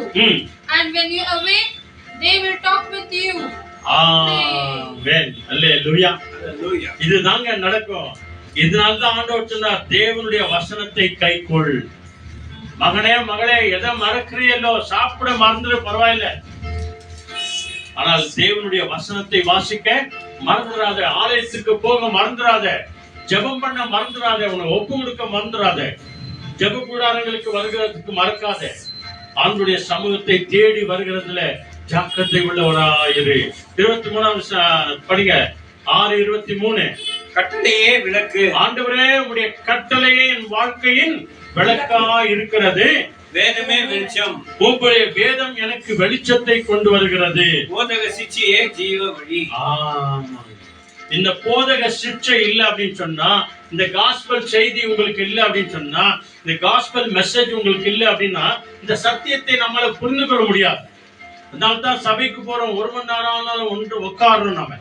And when you awake, they will talk with you. Amen. Hallelujah. Hallelujah. இதுதாங்க நடக்கும். இதனால தான் ஆண்டவர் சொன்னார், தேவனுடைய வசனத்தை கைக்கொள். மகனே மகளே, எதை மறக்கிறீங்களோ, சாப்பிட மறந்துட பரவாயில்ல, ஆனால் தேவனுடைய வசனத்தை வாசிக்க மறந்துடாத, ஆலயத்துக்கு போக மறந்துடாத, ஜெபம் பண்ண மறந்துடாத, உன்னை ஒப்பு கொடுக்க மறந்துடாத, ஜெப கூடாரங்களுக்கு வருகிறதுக்கு மறக்காத, ஆண்டுடைய சமூகத்தை தேடி வருகிறதுல ஜாக்கிரதை உள்ளவராயிரு. 23 படிங்க. 6:23 கட்டளையே விளக்கு. ஆண்டவரே உம்முடைய கட்டளையே என் வாழ்க்கையின் விளக்கா இருக்கிறது, வேதமே வெளிச்சம். உம்முடைய வேதம் எனக்கு வெளிச்சத்தை கொண்டு வருகிறது. போதக சிட்சியே ஜீவ வழி. இந்த போதக சிக்ஷை இல்லை அப்படின்னு சொன்னா, இந்த காஸ்பல் செய்தி உங்களுக்கு இல்லை அப்படின்னு சொன்னா, இந்த காஸ்பல் மெசேஜ் உங்களுக்கு இல்லை அப்படின்னா இந்த சத்தியத்தை நம்மளால புரிந்து கொள்ள முடியாது. அதனால்தான் சபைக்கு போறோம், 1 மணி நேரம் ஆனாலும் ஒன்று உட்காரணும். நம்ம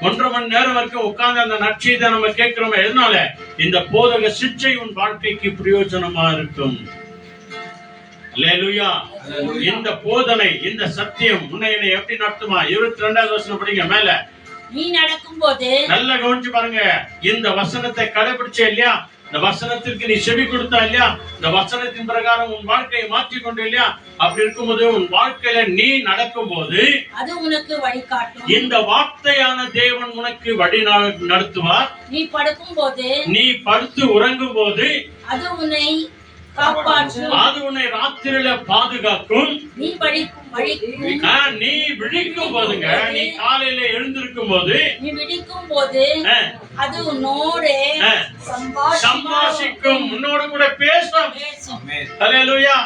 1.5 மணி நேரம் வரைக்கும் உட்கார்ந்து அந்த நற்செய்தியை நம்ம கேட்கிறோம். எதனால? இந்த போதக சிக்ஷை உன் வாழ்க்கைக்கு பிரயோஜனமா இருக்கும். அல்லேலூயா. இந்த போதனை, இந்த சத்தியம் உன்னை எப்படி நடத்துமா? 22வது வசனம் படிங்க மேல. நீ நடக்கும்போது நல்லா கவனிச்சு பாருங்க. இந்த வசனத்தை கடைபிடிச்ச இல்லையா, இந்த வசனத்திற்கு நீ செவி கொடுத்தா இல்லையா, இந்த வசனத்தின் பிரகாரம் உன் வாழ்க்கையை மாற்றிக் கொண்டு இல்லையா, அப்படி இருக்கும்போது உன் வாழ்க்கையில நீ நடக்கும் போது அது உனக்கு வழிகாட்டும். இந்த வார்த்தையான தேவன் உனக்கு வழி நடத்துவார். நீ படுக்கும் போது, நீ படுத்து உறங்கும் போது அது உன்னை காப்பாற்றும். அது உன்னை ராத்திரியில பாதுகாக்கும். நீ நீ விழிக்கும் போதுங்க, நீ காலையில எழுந்திருக்கும் போது, நீ விழிக்கும் போது அது உன்னோடு சம்பாஷிக்கும், உன்னோடு கூட பேசும். அல்லேலூயா.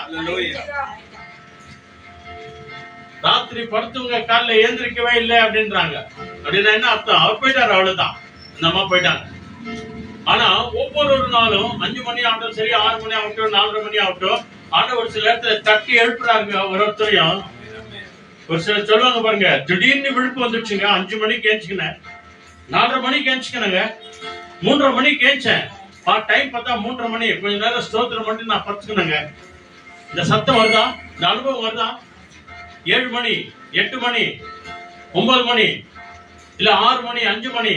ராத்திரி படுத்துங்க, காலைல எழுந்திருக்கவே இல்லை அப்படின்றாங்க. அப்படின்னா என்ன அர்த்தம்? அவர் போயிட்டாரு, அவ்வளவுதான். இந்த அம்மா போயிட்டாங்க. ஆனா ஒவ்வொரு நாளும் 5 மணி ஆகட்டும் சரி, 6 மணி ஆகட்டும், 4:30 மணி ஆகட்டும், ஆனா ஒரு சில இடத்துல தட்டி எழுப்புறாங்க ஒருத்தரையும். ஒரு சிலர் சொல்லுவாங்க பாருங்க, திடீர்னு விழுப்பு வந்துடுச்சுங்க, 5 மணிக்கு ஏஞ்சுக்கினேன், 4:30 மணிக்கு ஏஞ்சுக்கினேங்க, 3:30 மணிக்கு ஏஞ்சேன், டைம் பார்த்தா 3:30 மணி, கொஞ்ச நேரம் ஸ்தோத்திரம் பண்ணி நான் படுத்துக்கினேங்க. இந்த சத்தம் வருதா? இந்த அனுபவம் வருதா? 7 மணி, 8 மணி, 9 மணி, இல்ல 6 மணி, 5 மணி,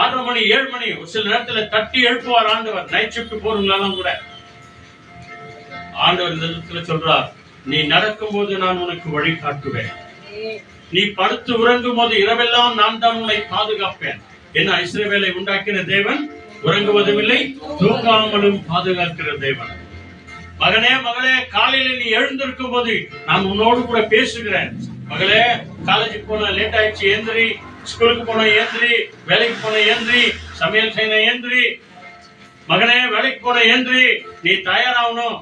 6:30 மணி, 7 மணி, ஒரு சில நேரத்துல தட்டி எழுப்புவார் ஆண்டவர். நைட் ஷிஃப்ட் போறவங்களாம் கூட ஆண்டவர் இந்த இடத்துல சொல்றார், நீ நடக்கும் போது நான் உனக்கு வழி காட்டுவேன், நீ படுத்து உறங்கும் போது இரவெல்லாம் நான் தான் உன்னை பாதுகாப்பேன். என்ன, இஸ்ரவேலை உண்டாக்கின தேவன் உறங்குவதும் இல்லை, தூங்காமலும் பாதுகாக்கிற தேவன். மகனே மகளே, காலையில நீ எழுந்திருக்கும் போது நான் உன்னோடு கூட பேசுகிறேன். மகளே, காலேஜுக்கு போன லேட் ஆயிடுச்சு, ஏந்திரி. ஸ்கூலுக்கு போன ஏந்திரி, வேலைக்கு போன ஏந்திரி, சமையல் செய்யணும் ஏந்திரி. மகனே, வேலைக்கு போன ஏந்திரி, நீ தயாராகணும்,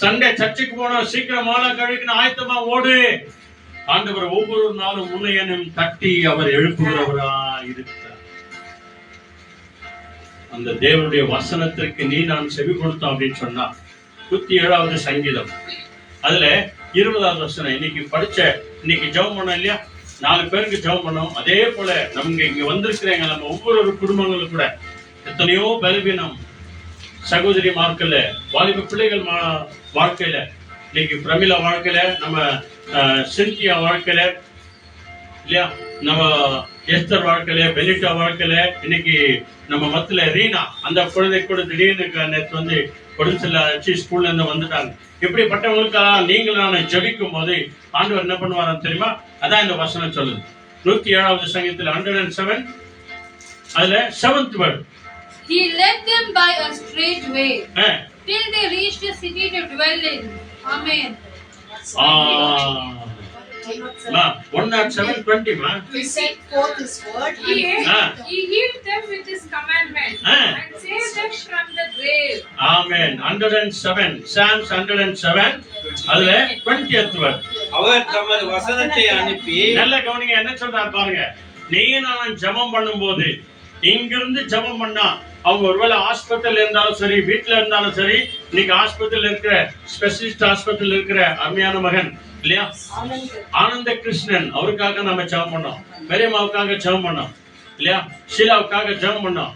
சண்டே சர்ச்சுக்கு போனோம், சீக்கிரம் மாலை கழுவிக்கணும், ஆயத்தமா ஓடு. ஆண்டவர் ஒவ்வொரு நாளும் உன்னையனும் தட்டி அவர் எழுப்புகிறவரா இருக்கிறார். அந்த தேவனுடைய வசனத்திற்கு நீ நான் செவி கொடுத்தோம் அப்படின்னு சொன்னா 107வது சங்கீதம் அதுல 20வது வசனம். இன்னைக்கு இன்னைக்கு ஜெபம் பண்ணோம் இல்லையா, 4 பேருக்கு ஜெபம் பண்ணோம். அதே போல நம்ம இங்க வந்திருக்கிறேங்க, நம்ம ஒவ்வொரு குடும்பங்களும் கூட எத்தனையோ பலவீனம் சகோதரி வாழ்க்கையில, வாலிப பிள்ளைகள் வாழ்க்கையில, இன்னைக்கு பிரமிளா வாழ்க்கையில, நம்ம சிந்தியா வாழ்க்கையில இல்லையா, நம்ம எஸ்தர் வாழ்க்கையில, பெலிட்டா வாழ்க்கையில, இன்னைக்கு நம்ம மத்தில ரீனா, அந்த குழந்தை கூட திடீர்னு நேற்று வந்து பொடிசில ஸ்கூல்ல இருந்து வந்துட்டாங்க. இப்படிப்பட்டவங்களுக்காக நீங்கள் நான் ஜெபிக்கும் போது ஆண்டவர் என்ன பண்ணுவாரான்னு தெரியுமா? அதான் இந்த வசனம் சொல்லுது. 107வது சங்கீதத்துல 107 அதுல 7th word. He led them by a straight way till they reached a city to dwell in. Amen. 107:20 ma. He sent forth his word. He healed them with his commandment and saved them from the grave. Amen. 107 Psalms 107 அதுல 20th word. அவர் தமது வசனத்தை அனுப்பி, நல்ல கவனிங்க என்ன சொல்றாரு பாருங்க. நீ நான் ஜெபம் பண்ணும்போது, இங்கிருந்து ஜெபம் பண்ணா, அவங்க ஒருவேளை ஹாஸ்பிட்டல் இருந்தாலும் சரி, வீட்டுல இருந்தாலும் சரி, இன்னைக்கு ஹாஸ்பிட்டல் இருக்கிற ஸ்பெஷலிஸ்ட் ஹாஸ்பிட்டல் இருக்கிற அருமையான மகன் இல்லையா ஆனந்த கிருஷ்ணன், அவருக்காக நம்ம ஜெபம் பண்ணோம். பெரியம்மாவுக்காக ஜெபம் பண்ணோம் இல்லையா, ஷீலாவுக்காக ஜெபம் பண்ணோம்,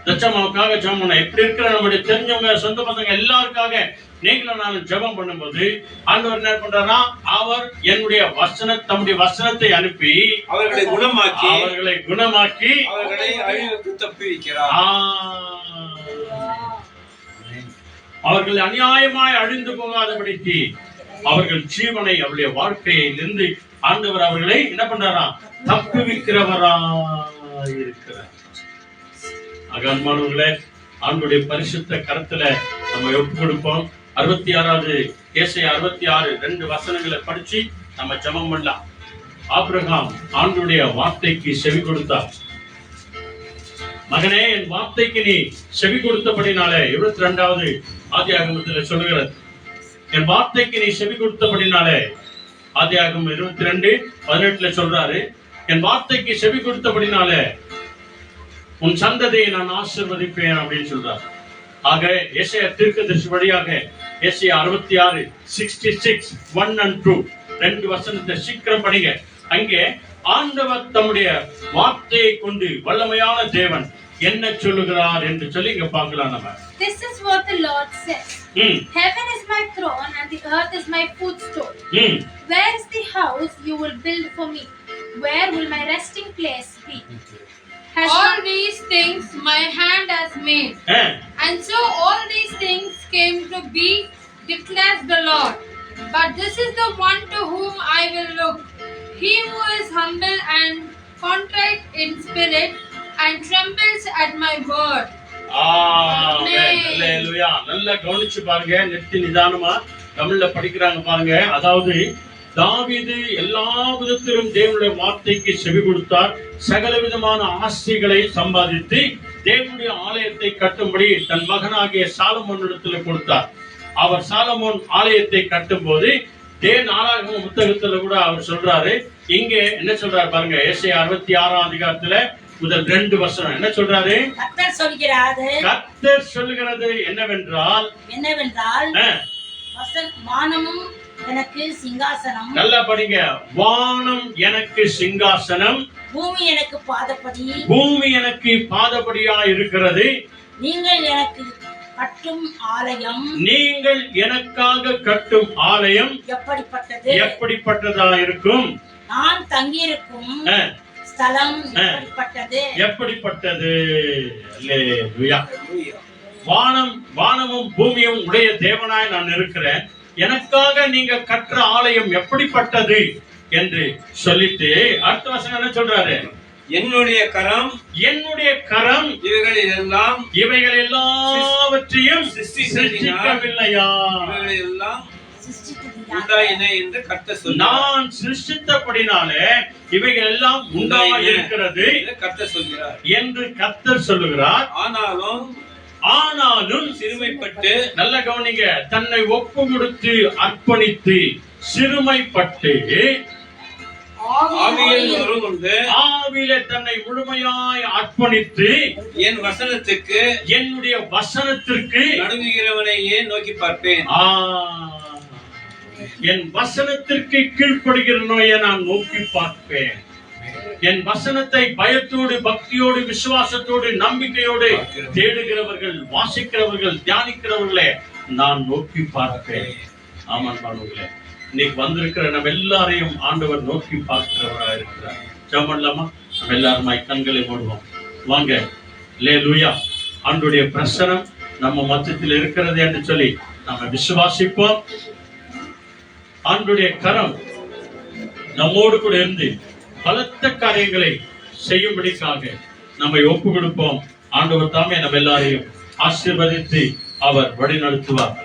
தச்சம்மாவுக்காக ஜெபம் பண்ணோம். இப்படி இருக்கிற நம்முடைய தெரிஞ்சவங்க, சொந்த பசங்க எல்லாருக்காக நீங்களும் நானும் ஜெபம் பண்ணும்போது ஆண்டவர் என்ன பண்றாரா, அவர் தம்முடைய வசனத்தை அனுப்பி அவர்களை குணமாக்கி அவர்களை அழிவுக்கு தப்பி வைக்கிறார். அவர்கள் அநியாயமாய் அழிந்து போகாதபடிக்கு அவர்கள் ஜீவனை, அவருடைய வாழ்க்கையிலிருந்து ஆண்டவர் அவர்களை என்ன பண்றாரா, தப்புவிக்கிறவரா இருக்கிறார். அகன்மானவர்களே, ஆண்டவருடைய பரிசுத்த கரத்துல நம்ம ஒப்பு கொடுப்போம். 66வது ஏசாயா 66 2 வசனங்களை படிச்சு நம்ம ஜெபம் பண்ணலாம். ஆபிரகாம் ஆண்டவருடைய வார்த்தைக்கு செவி கொடுத்தார். மகனே, என் வார்த்தைக்கு நீ செவி கொடுத்தபடினாலே, 22வது ஆதியாகமத்தில் சொல்லுகிறது, என் வார்த்தைக்கு நீ செவி கொடுத்தபடினாலே, ஆதியாகமம் 22:18 சொல்றாரு, என் வார்த்தைக்கு செவி கொடுத்தபடினாலே உன் சந்ததியை நான் ஆசீர்வதிப்பேன் அப்படின்னு சொல்றார். ஆக எசேயா தீர்க்கதரிசி வழியாக எசேயா 66 66 1 and 2 ரெண்டு வசனத்தை சீக்கிரம் படிங்க. அங்கே ஆண்டவர் தம்முடைய வார்த்தையை கொண்டு வல்லமையான தேவன் என்ன சொல்லுகிறார் என்று சொல்லி இங்க பார்க்கலாம் நம்ம. This is what the Lord says. Heaven is my throne and the earth is my footstool. Where is the house you will build for me? Where will my resting place be? All these things my hand has made. And so all these things came to be, declares the Lord. But this is the one to whom I will look. He who is humble and contrite in spirit and trembles at my word. அல்லேலூயா. நல்லா கவனிச்சு பாருங்க, நெத்தி நிதானமா தமிழ்ல படிக்கிறாங்க பாருங்க. அதாவது தாவீது எல்லா விதத்திலும் தேவனுடைய வார்த்தைக்கு செவி கொடுத்தார். சகல விதமான ஆசைகளை சம்பாதித்து தேவனுடைய ஆலயத்தை கட்டும்படி தன் மகனாகிய சாலமோனிடத்துல கொடுத்தார். அவர் சாலமோன் ஆலயத்தை கட்டும் போது நாளாகம புத்தகத்துல கூட அவர் சொல்றாரு. இங்க என்ன சொல்றாரு பாருங்க, எசேயா 66 அதிகாரத்துல முதல் 2 வசனம் என்ன சொல்றாரு? கர்த்தர் சொல்லுகிறது என்னவென்றால் வானமும் எனக்கு சிங்காசனம். நல்லா படிங்க. வானம் எனக்கு சிங்காசனம், பூமி எனக்கு பாதப்படி. பூமி எனக்கு பாதப்படியா இருக்கிறது. நீங்கள் எனக்கு கட்டும் ஆலயம், நீங்கள் எனக்காக கட்டும் ஆலயம் எப்படிப்பட்டதா இருக்கும்? நான் தங்கியிருக்கும் ஸ்தலம் எப்படிப்பட்டது? அல்லேலூயா. வானமும் பூமியும் உடைய தேவனாய் நான் இருக்கிறேன். எனக்காக நீங்க கற்ற ஆலயம் எப்படிப்பட்டது என்று சொல்லிட்டு அடுத்த வசனம் என்ன சொல்றாரு? என்னுடைய கரம் இவைகள் எல்லாவற்றையும் சிருஷ்டிக்கவில்லையா? எல்லாம் உண்டாயின என்று கர்த்தர் சொல்கிறார். நான் சிருஷ்டித்தபடினாலே இவைகள் எல்லாம் உண்டாக இருக்கிறது கர்த்தர் சொல்கிறார் என்று கர்த்தர் சொல்லுகிறார். ஆனாலும் சிறுமைப்பட்டு, நல்ல கவனிங்க, தன்னை ஒப்பு கொடுத்து அர்ப்பணித்து சிறுமைப்பட்டு ஆவியிலே தன்னை முழுமையாய் அர்ப்பணித்து என்னுடைய வசனத்திற்கு நடுங்குகிறவனையே நோக்கி பார்ப்பேன். என் வசனத்திற்கு கீழ்ப்படுகிற நோயை நான் நோக்கி பார்ப்பேன். என் வசனத்தை பயத்தோடு, பக்தியோடு, விசுவாசத்தோடு, நம்பிக்கையோடு தேடுகிறவர்கள், வாசிக்கிறவர்கள், தியானிக்கிறவர்களே நான் நோக்கி பார்ப்பேன். ஆமான் பாருங்களே, இன்னைக்கு வந்திருக்கிற நம்ம எல்லாரையும் ஆண்டவர் நோக்கி பார்க்கிறவராக இருக்கிறார். ஜெபம்லாமா? நம்ம எல்லாருமாய் கண்களை மூடுவோம். வாங்க. அல்லேலூயா. ஆண்டவருடைய பிரசனம் நம்ம மத்தியில் இருக்கிறது என்று சொல்லி நம்ம விசுவாசிப்போம். ஆண்டவருடைய கரம் நம்மோடு கூட இருந்து பலத்த காரியங்களை செய்யும்படிக்காக நம்மை ஒப்பு கொடுப்போம். ஆண்டவர் தாமே நம்ம எல்லாரையும் ஆசீர்வதித்து அவர் வழி நடத்துவார்.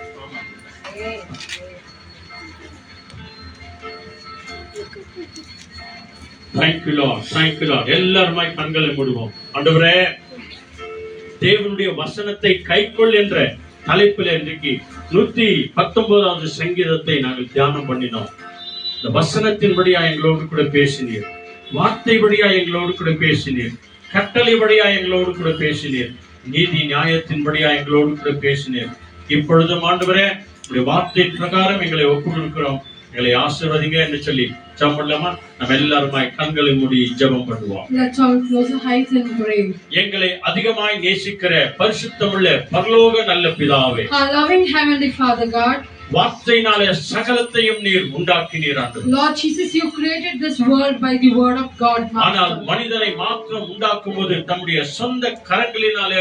எல்லாருமாய் கண்களை மூடுவோம். ஆண்டவரே, தேவனுடைய வசனத்தை கைக்கொள் என்ற தலைப்பில் இன்றைக்கு 119வது சங்கீதத்தை நாங்கள் தியானம் பண்ணினோம். இந்த வசனத்தின்படியா எங்களோடு கூட பேசினீர், வார்த்தைபடியா எங்களோடு கூட பேசினீர், கட்டளைபடியா எங்களோடு கூட பேசினீர், நீதி நியாயத்தின்படியா எங்களோடு கூட பேசினீர். இப்பொழுதும் ஆண்டவரே, உடைய வார்த்தை பிரகாரம் எங்களை ஒப்பு கொடுக்கிறோம். எங்களை ஆசீர்வதிங்க என்று சொல்லி ஜெபம்லாமா? நம்ம எல்லாருமாய் கண்களை மூடி ஜெபம் பண்ணுவோம். Let's all close our eyes and pray. எங்களை அதிகமாய் நேசிக்கிற பரிசுத்தமுள்ள பரலோக நல்ல பிதாவே, our loving heavenly Father God, வார்த்தையினாலே சகலத்தையும் நீர் உண்டாக்கினீர் ஆண்டவரே. Lord Jesus, you created this world by the word of God. ஆனால் மனிதனை மாத்திரம் உண்டாக்கும்போது தம்முடைய சொந்த கரங்களினாலே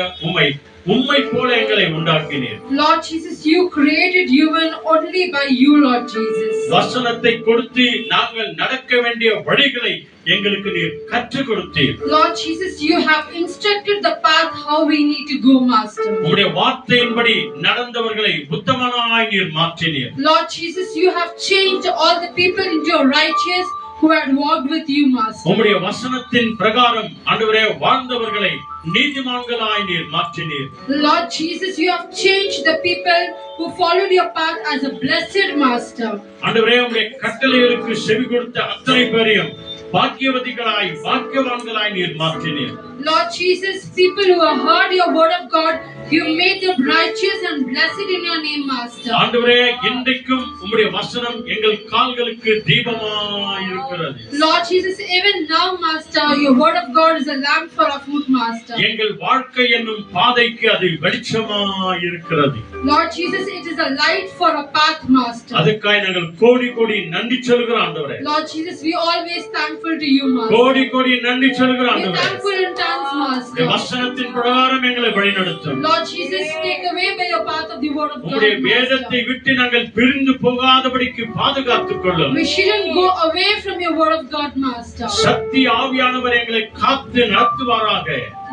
உம்மை போல எங்களை உண்டாக்கினீர். Lord Jesus, you created human only by you, Lord Jesus. வசனத்தை கொடுத்து நாங்கள் நடக்க வேண்டிய வழிகளை எங்களுக்கு நீர் கற்றுக் கொடுத்தீர். Lord Jesus, you have instructed the path how we need to go, Master. உம்முடைய வார்த்தையின்படி நடந்தவர்களை உத்தமனாய் நீர் மாற்றினீர். Lord Jesus, you have changed all the people into righteous who had walked with you, Master. உம்முடைய வசனத்தின் பிரகாரம் ஆண்டவரே வாழ்ந்தவர்களை நீதிமான்களாய் நீர் மாற்றினீர். Lord Jesus, you have changed the people who followed your path as a blessed Master. ஆண்டவரே, உம்முடைய கட்டளைகளுக்கு செவி கொடுத்த அத்தனை பேரையும் பாக்கியவதிகளாய் பாக்கியவான்களாய் நீர் மாற்றினீர். Lord Jesus, people who have heard your word of God, you made them righteous and blessed in your name, Master. ஆண்டவரே, இன்றைக்கும் உம்முடைய வசனம் எங்கள் கால்களுக்கு தீபமாய் இருக்கிறது. Lord Jesus, even now, Master, your word of God is a lamp for our foot, Master. எங்கள் வாழ்க்கை என்னும் பாதைக்கு அது வெளிச்சமாய் இருக்கிறது. Lord Jesus, it is a light for a path, Master. அதுக்காய் நாங்கள் கோடி கோடி நன்றி சொல்கிறோம் ஆண்டவரே. Lord Jesus, we always thankful to you, Master. கோடி கோடி நன்றி சொல்கிறோம் We ஆண்டவரே. thankful in thanks, இந்த Master. வசனத்தின் பிரகாரம் எங்களை வழிநடத்தும். Lord Jesus, take away by your path of the word of God, உம்முடைய வேதத்தை Master. விட்டு நாங்கள் பிரிந்து போகாதபடிக்கு பாதுகாத்துக் கொள்ளும். We shouldn't go away from your word of God, Master. சக்தி ஆவியானவர் எங்களை காத்து நடத்துவாராக.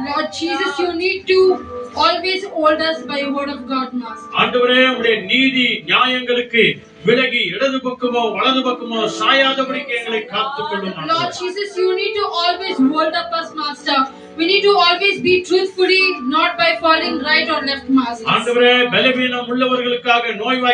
Lord Jesus, you need to always hold us by your word of God, Master. ஆண்டவரே, உம்முடைய நீதி நியாயங்களுக்கு விலகி இடது பக்கமோ வலது பக்கமோ சாயாதபடிக்கு எங்களை காத்துக் கொள்ளும் Lord ஆண்டவரே. Jesus, you need to always hold up us, Master. We need to always be truthfully, not by falling right or left, Master. ஆண்டவரே, பலவீனம் உள்ளவர்களுக்காக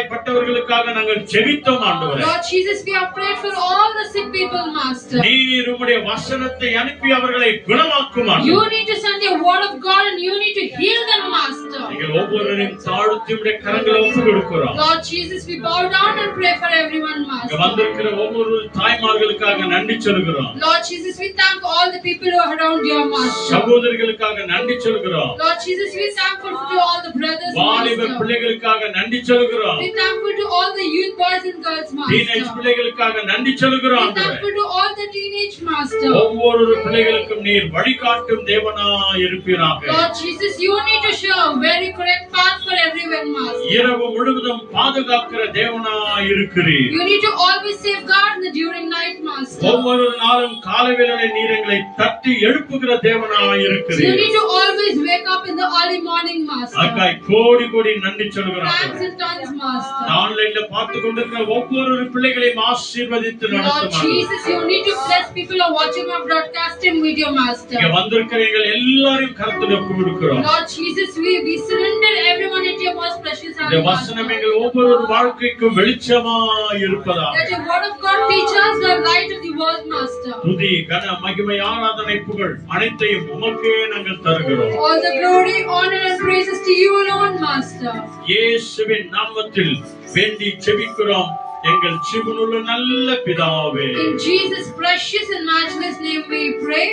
நோய்வாய்ப்பட்டவர்களுக்காக நாங்கள் ஜெபித்தோம் ஆண்டவரே. Lord Jesus, we have prayed for all the sick people, Master. நீர் உம்முடைய வசனத்தை அனுப்பி அவர்களை குணமாக்கும் You ஆண்டவரே. need to send your word of God and you need to heal them, Master. நீங்கள் ஒவ்வொருவரையும் தாழ்த்தி உம்முடைய கரங்களை ஒப்புக் கொடுக்கிறோம். Lord Jesus, we bow down and pray for everyone, இங்க Master. வந்திருக்கிற ஒவ்வொரு தாய்மார்களுக்காக நன்றி சொல்கிறோம். Lord Jesus, we thank all the people who are around your Master. சகோதரர்களுக்காக நன்றி சொல்கிறோம். Lord Jesus, we thankful to all the brothers, வாலிப Master. பிள்ளைகளுக்காக நன்றி சொல்கிறோம். We thankful to all the youth boys and girls, teenage Master. பிள்ளைகளுக்காக நன்றி சொல்கிறோம் We ஆண்டவரே. thankful to all the teenage, Master. ஒவ்வொரு பிள்ளைகளுக்கும் நீர் வழிகாட்டும் தேவனாய் இருப்பீராக. Lord Jesus, you need to show a very correct path for everyone, Master. இரவு முழுவதும் பாதுகாக்கிற தேவனாய் இருக்கிறீர். You need to always safeguard in the during night, Master. ஒவ்வொரு நாளும் காலைவேளையிலே நீர் எங்களை தட்டி எழுப்புகிற தேவனாய் You இருக்கிறீர். need to always wake up in the early morning, Master. அதுக்காய் கோடி கோடி நன்றி சொல்கிறோம் Thanks ஆண்டவரே. and tons, Master. ஆன்லைன்ல பார்த்து கொண்டிருக்கிற ஒவ்வொரு பிள்ளைகளையும் ஆசீர்வதித்து Lord நடத்தும் ஆண்டவரே. Jesus, you need to bless people who are watching our broadcasting video, Master. இங்க வந்திருக்கிற எங்கள் எல்லாரையும் கருத்துல ஒப்புக் கொடுக்கிறோம். Lord Jesus, we surrender everyone into your most precious இந்த hands, வசனம் Master. எங்கள் ஒவ்வொரு வாழ்க்கைக்கும் வெளிச்சமாய் இருப்பதாக. That your word of God teach us the light of the world, Master. துதி கன மகிமை ஆராதனை புகழ் அனைத்தையும் உமக்கே நாங்கள் தருகிறோம். All the glory, honor and praises to you alone, Master. இயேசுவின் நாமத்தில் வேண்டி ஜெபிக்கிறோம் எங்கள் ஜீவனுள்ள நல்ல பிதாவே. In Jesus' precious and matchless name we pray.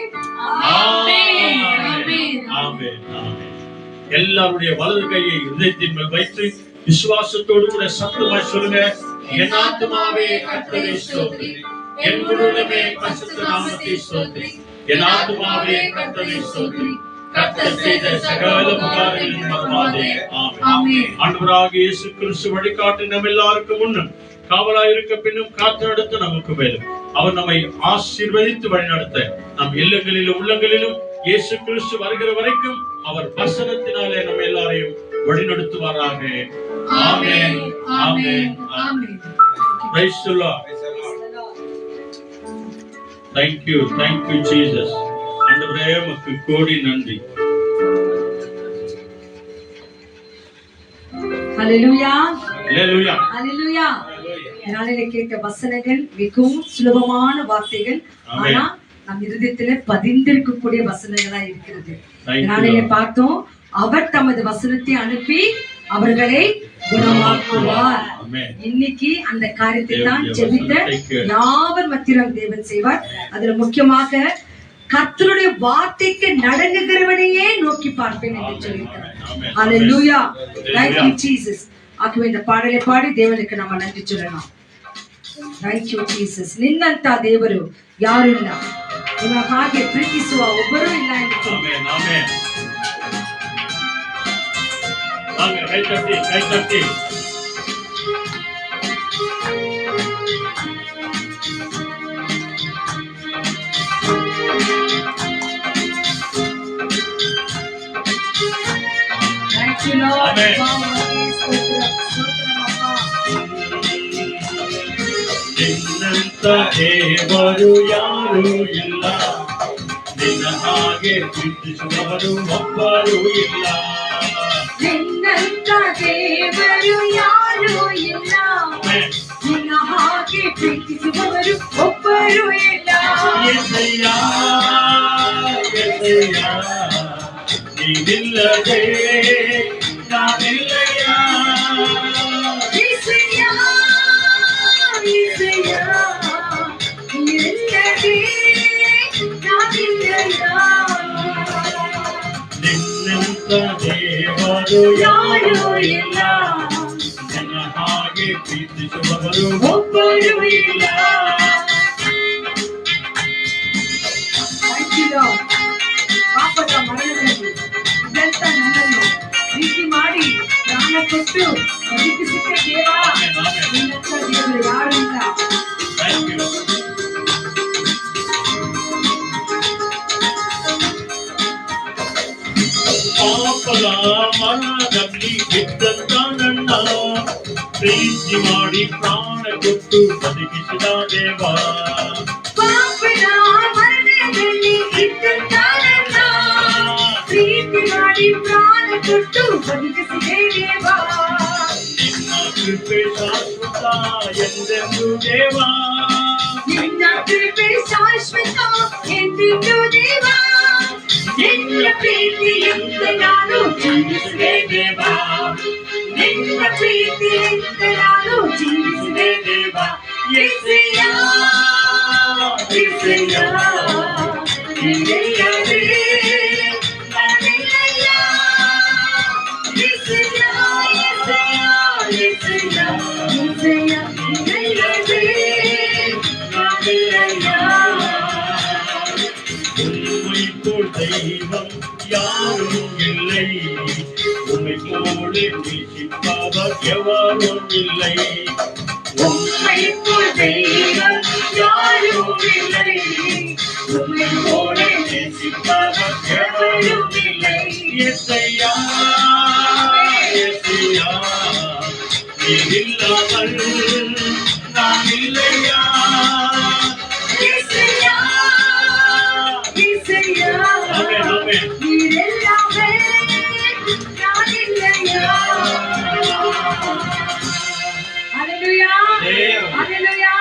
Amen. Amen. ஆமென். ஆமென். எல்லாருடைய வலது கையை இதயத்தின் மேல் வைத்து விசுவாசத்தோடு கூட சத்தமாய் சொல்லுங்க. என் ஆத்துமாவே கர்த்தரை ஸ்தோத்திரி, என் முழுவதுமே பரிசுத்த நாமத்தை ஸ்தோத்திரி, என் ஆத்துமாவே கர்த்தரை ஸ்தோத்திரி, கர்த்தர் செய்த சகல உபகாரங்களையும் மறவாதே. ஆமென். ஆண்டவராகிய இயேசு கிறிஸ்து வழிகாட்டி நம்ம எல்லாருக்கும் முன்னும் காவலாய் இருக்க பின்னும் காத்து நடத்த நமக்கு மேலும் அவர் நம்மை ஆசீர்வதித்து வழிநடத்த நம் இல்லங்களிலும் உள்ளங்களிலும் இயேசு கிறிஸ்து வருகிற வரைக்கும் அவர் வசனத்தினாலே நம்ம எல்லாரையும் வழிநடத்துவாராக. ஆமென். ஆமென். Amen. Praise the Lord. Thank you Jesus. ஆண்டவரே, உமக்கு கோடி நன்றி. ஹalleluya. Hallelujah. ஹalleluya. நாளிலே கேட்ட வசனங்கள் மிகவும் சுலபமான வார்த்தைகள், ஆனா நம் இருதயத்திலே பதிந்திருக்கக்கூடிய வசனங்களா இருக்கிறது. Thank you, நாளிலே Lord. பார்த்தோம், அவர் தமது வசனத்தை அனுப்பி அவர்களை குணமாக்குவார். Amen. இன்னைக்கு அந்த காரியத்தை தான் தேவனுடைய ஜெபித்த வசனத்தை யாவர் மத்தியிலும் தேவன் செய்வார். அதுல முக்கியமாக கர்த்தருடைய வார்த்தைக்கு நடங்குகிறவனையே நோக்கி பார்ப்பேன் என்று சொல்லியிருக்கிறார். Amen. Hallelujah. Hallelujah. Thank you Jesus. ஆகவே இந்த பாடலை பாடி தேவனுக்கு நம்ம நன்றி சொல்லலாம். Thank you Jesus. ನಿನ್ನಂತ ದೇವರು ಯಾರು ಇಲ್ಲ, ನಿಮ್ಮ ಹಾಗೆ ಪ್ರೀತಿಸುವ ಒಬ್ಬರೂ ಇಲ್ಲ ಎಂದು Amen. Amen. வாங்க, கை தட்டி கை தட்டி. Thank you Lord. Amen. ನಿನ್ನಂತ ದೇವರು ಯಾರೂ ಇಲ್ಲ, ನಿನ್ನ ಹಾಗೆ ಪ್ರೀತಿಸುವವರು ಒಬ್ಬರೂ ಇಲ್ಲ. ನಿನ್ನಂತ ದೇವರು ಯಾರೂ ಇಲ್ಲ, Amen. ನಿನ್ನ ಹಾಗೆ ಪ್ರೀತಿಸುವವರು ಒಬ್ಬರೂ ಇಲ್ಲ. ಯೇಸು இல்லதே நான் இல்லையா இசையா இசையா இல்லதே நான் இல்லையா ನಿನ್ನಂತ ದೇವರು ಯಾರೂ ಇಲ್ಲ ನನ್ನ ಹಾಗೆ ಪ್ರೀತಿಸುವವರು ಒಬ್ಬರು ಇಲ್ಲ ಪಾಪದ ಮರಣದಲ್ಲಿ ಇದ್ದಂತ ನನ್ನನ್ನು ಪ್ರೀತಿ ಮಾಡಿ ಪ್ರಾಣ ಕೊಟ್ಟು ಬದುಕಿಸಿದ ದೇವ ನಿನ್ನಂತ ದೇವರು ಯಾರು ಇಲ್ಲ. Thank you. ಪಾಪದ ಮರಣದಲ್ಲಿ ಬಿದ್ದಂತ ನನ್ನ ಪ್ರೀತಿ ಮಾಡಿ ಪ್ರಾಣ ಕೊಟ್ಟು ಬದುಕಿಸಿದ ದೇವ ಪಾಪದ ಮರಣದಲ್ಲಿ ಇದ್ದಂತ ನನ್ನ ಪ್ರೀತಿ ಮಾಡಿ ಪ್ರಾಣ ಕೊಟ್ಟು ಬದುಕಿಸಿದೆ ದೇವ ನಿನ್ನ ಕೃಪೆ ಶಾಶ್ವತ ಎಂದೆಂದು ದೇವ ನಿನ್ನ ಕೃಪೆ ಶಾಶ್ವತ ಎಂದಿದ್ದು ದೇವ ನಿನ್ನ ಪ್ರೀತಿಯಿಂದ ನಾನು ಜೀವಿಸಿದೆ ದೇವ ನಿನ್ನ ಪ್ರೀತಿಯಿಂದ ನಾನು ಜೀವಿಸಿದೆ ದೇವ ಯೆಸಯ್ಯ ಯೆಸಯ್ಯ ಇಲ್ಲದೆ ನಾನಿಲ್ಲ ಯೆಸಯ್ಯ ಯೆಸಯ್ಯ ಯೆಸಯ್ಯ ಯೆಸಯ್ಯ ಇಲ್ಲದೆ ನಾನಿಲ್ಲ உம்மைப்போல் தெய்வம் யாரும் இல்லை உம்மை போல நேசிப்பவர் எவரும் இல்லை உம்மைப்போல் தெய்வம் யாரும் இல்லை உம்மை போல நேசிப்பவர் எவரும் இல்லை. இயேசையா இயேசையா நீர் இல்லாமல் நான் இல்லையா இயேசையா இயேசையா ஆமென் ஆமென் நீர் எல்லாமே நான் இல்லையா. ஹalleluya ஹalleluya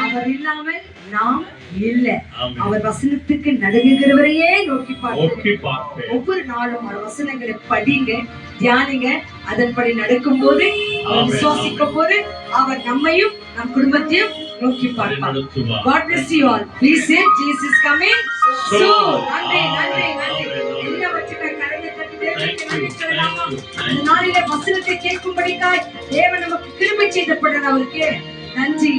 அவர் இல்லாமல் நாம் இல்லை. ஆமென். அவர் வசனத்துக்கு நடுங்குகிறவரையே நோக்கி நோக்கி பார்ப்போம். பார்ப்பேன் ஒவ்வொரு நாளும் அவர் வசனங்களை படிங்க, தியானிங்க. அதன்படி நடக்கும்போது அவர் ஆமென். விசுவாசிக்கும் போது அவர் நம்மையும் நம் குடும்பத்தையும் நோக்கி பார்ப்பார். நடத்துவார். God bless you all. Please say Jesus coming So. soon. நன்றி நன்றி நன்றி. ஆமென். எல்லாவற்றுக்கும் கரங்களை தட்டி தேவனுக்கு Thank you. நன்றி சொல்லலாமா? Thank you. இந்த நாளிலே வசனத்தை கேட்கும்படிக்காய் தேவன் நமக்கு கிருபை செய்தப்பட அவருக்கு நன்றி.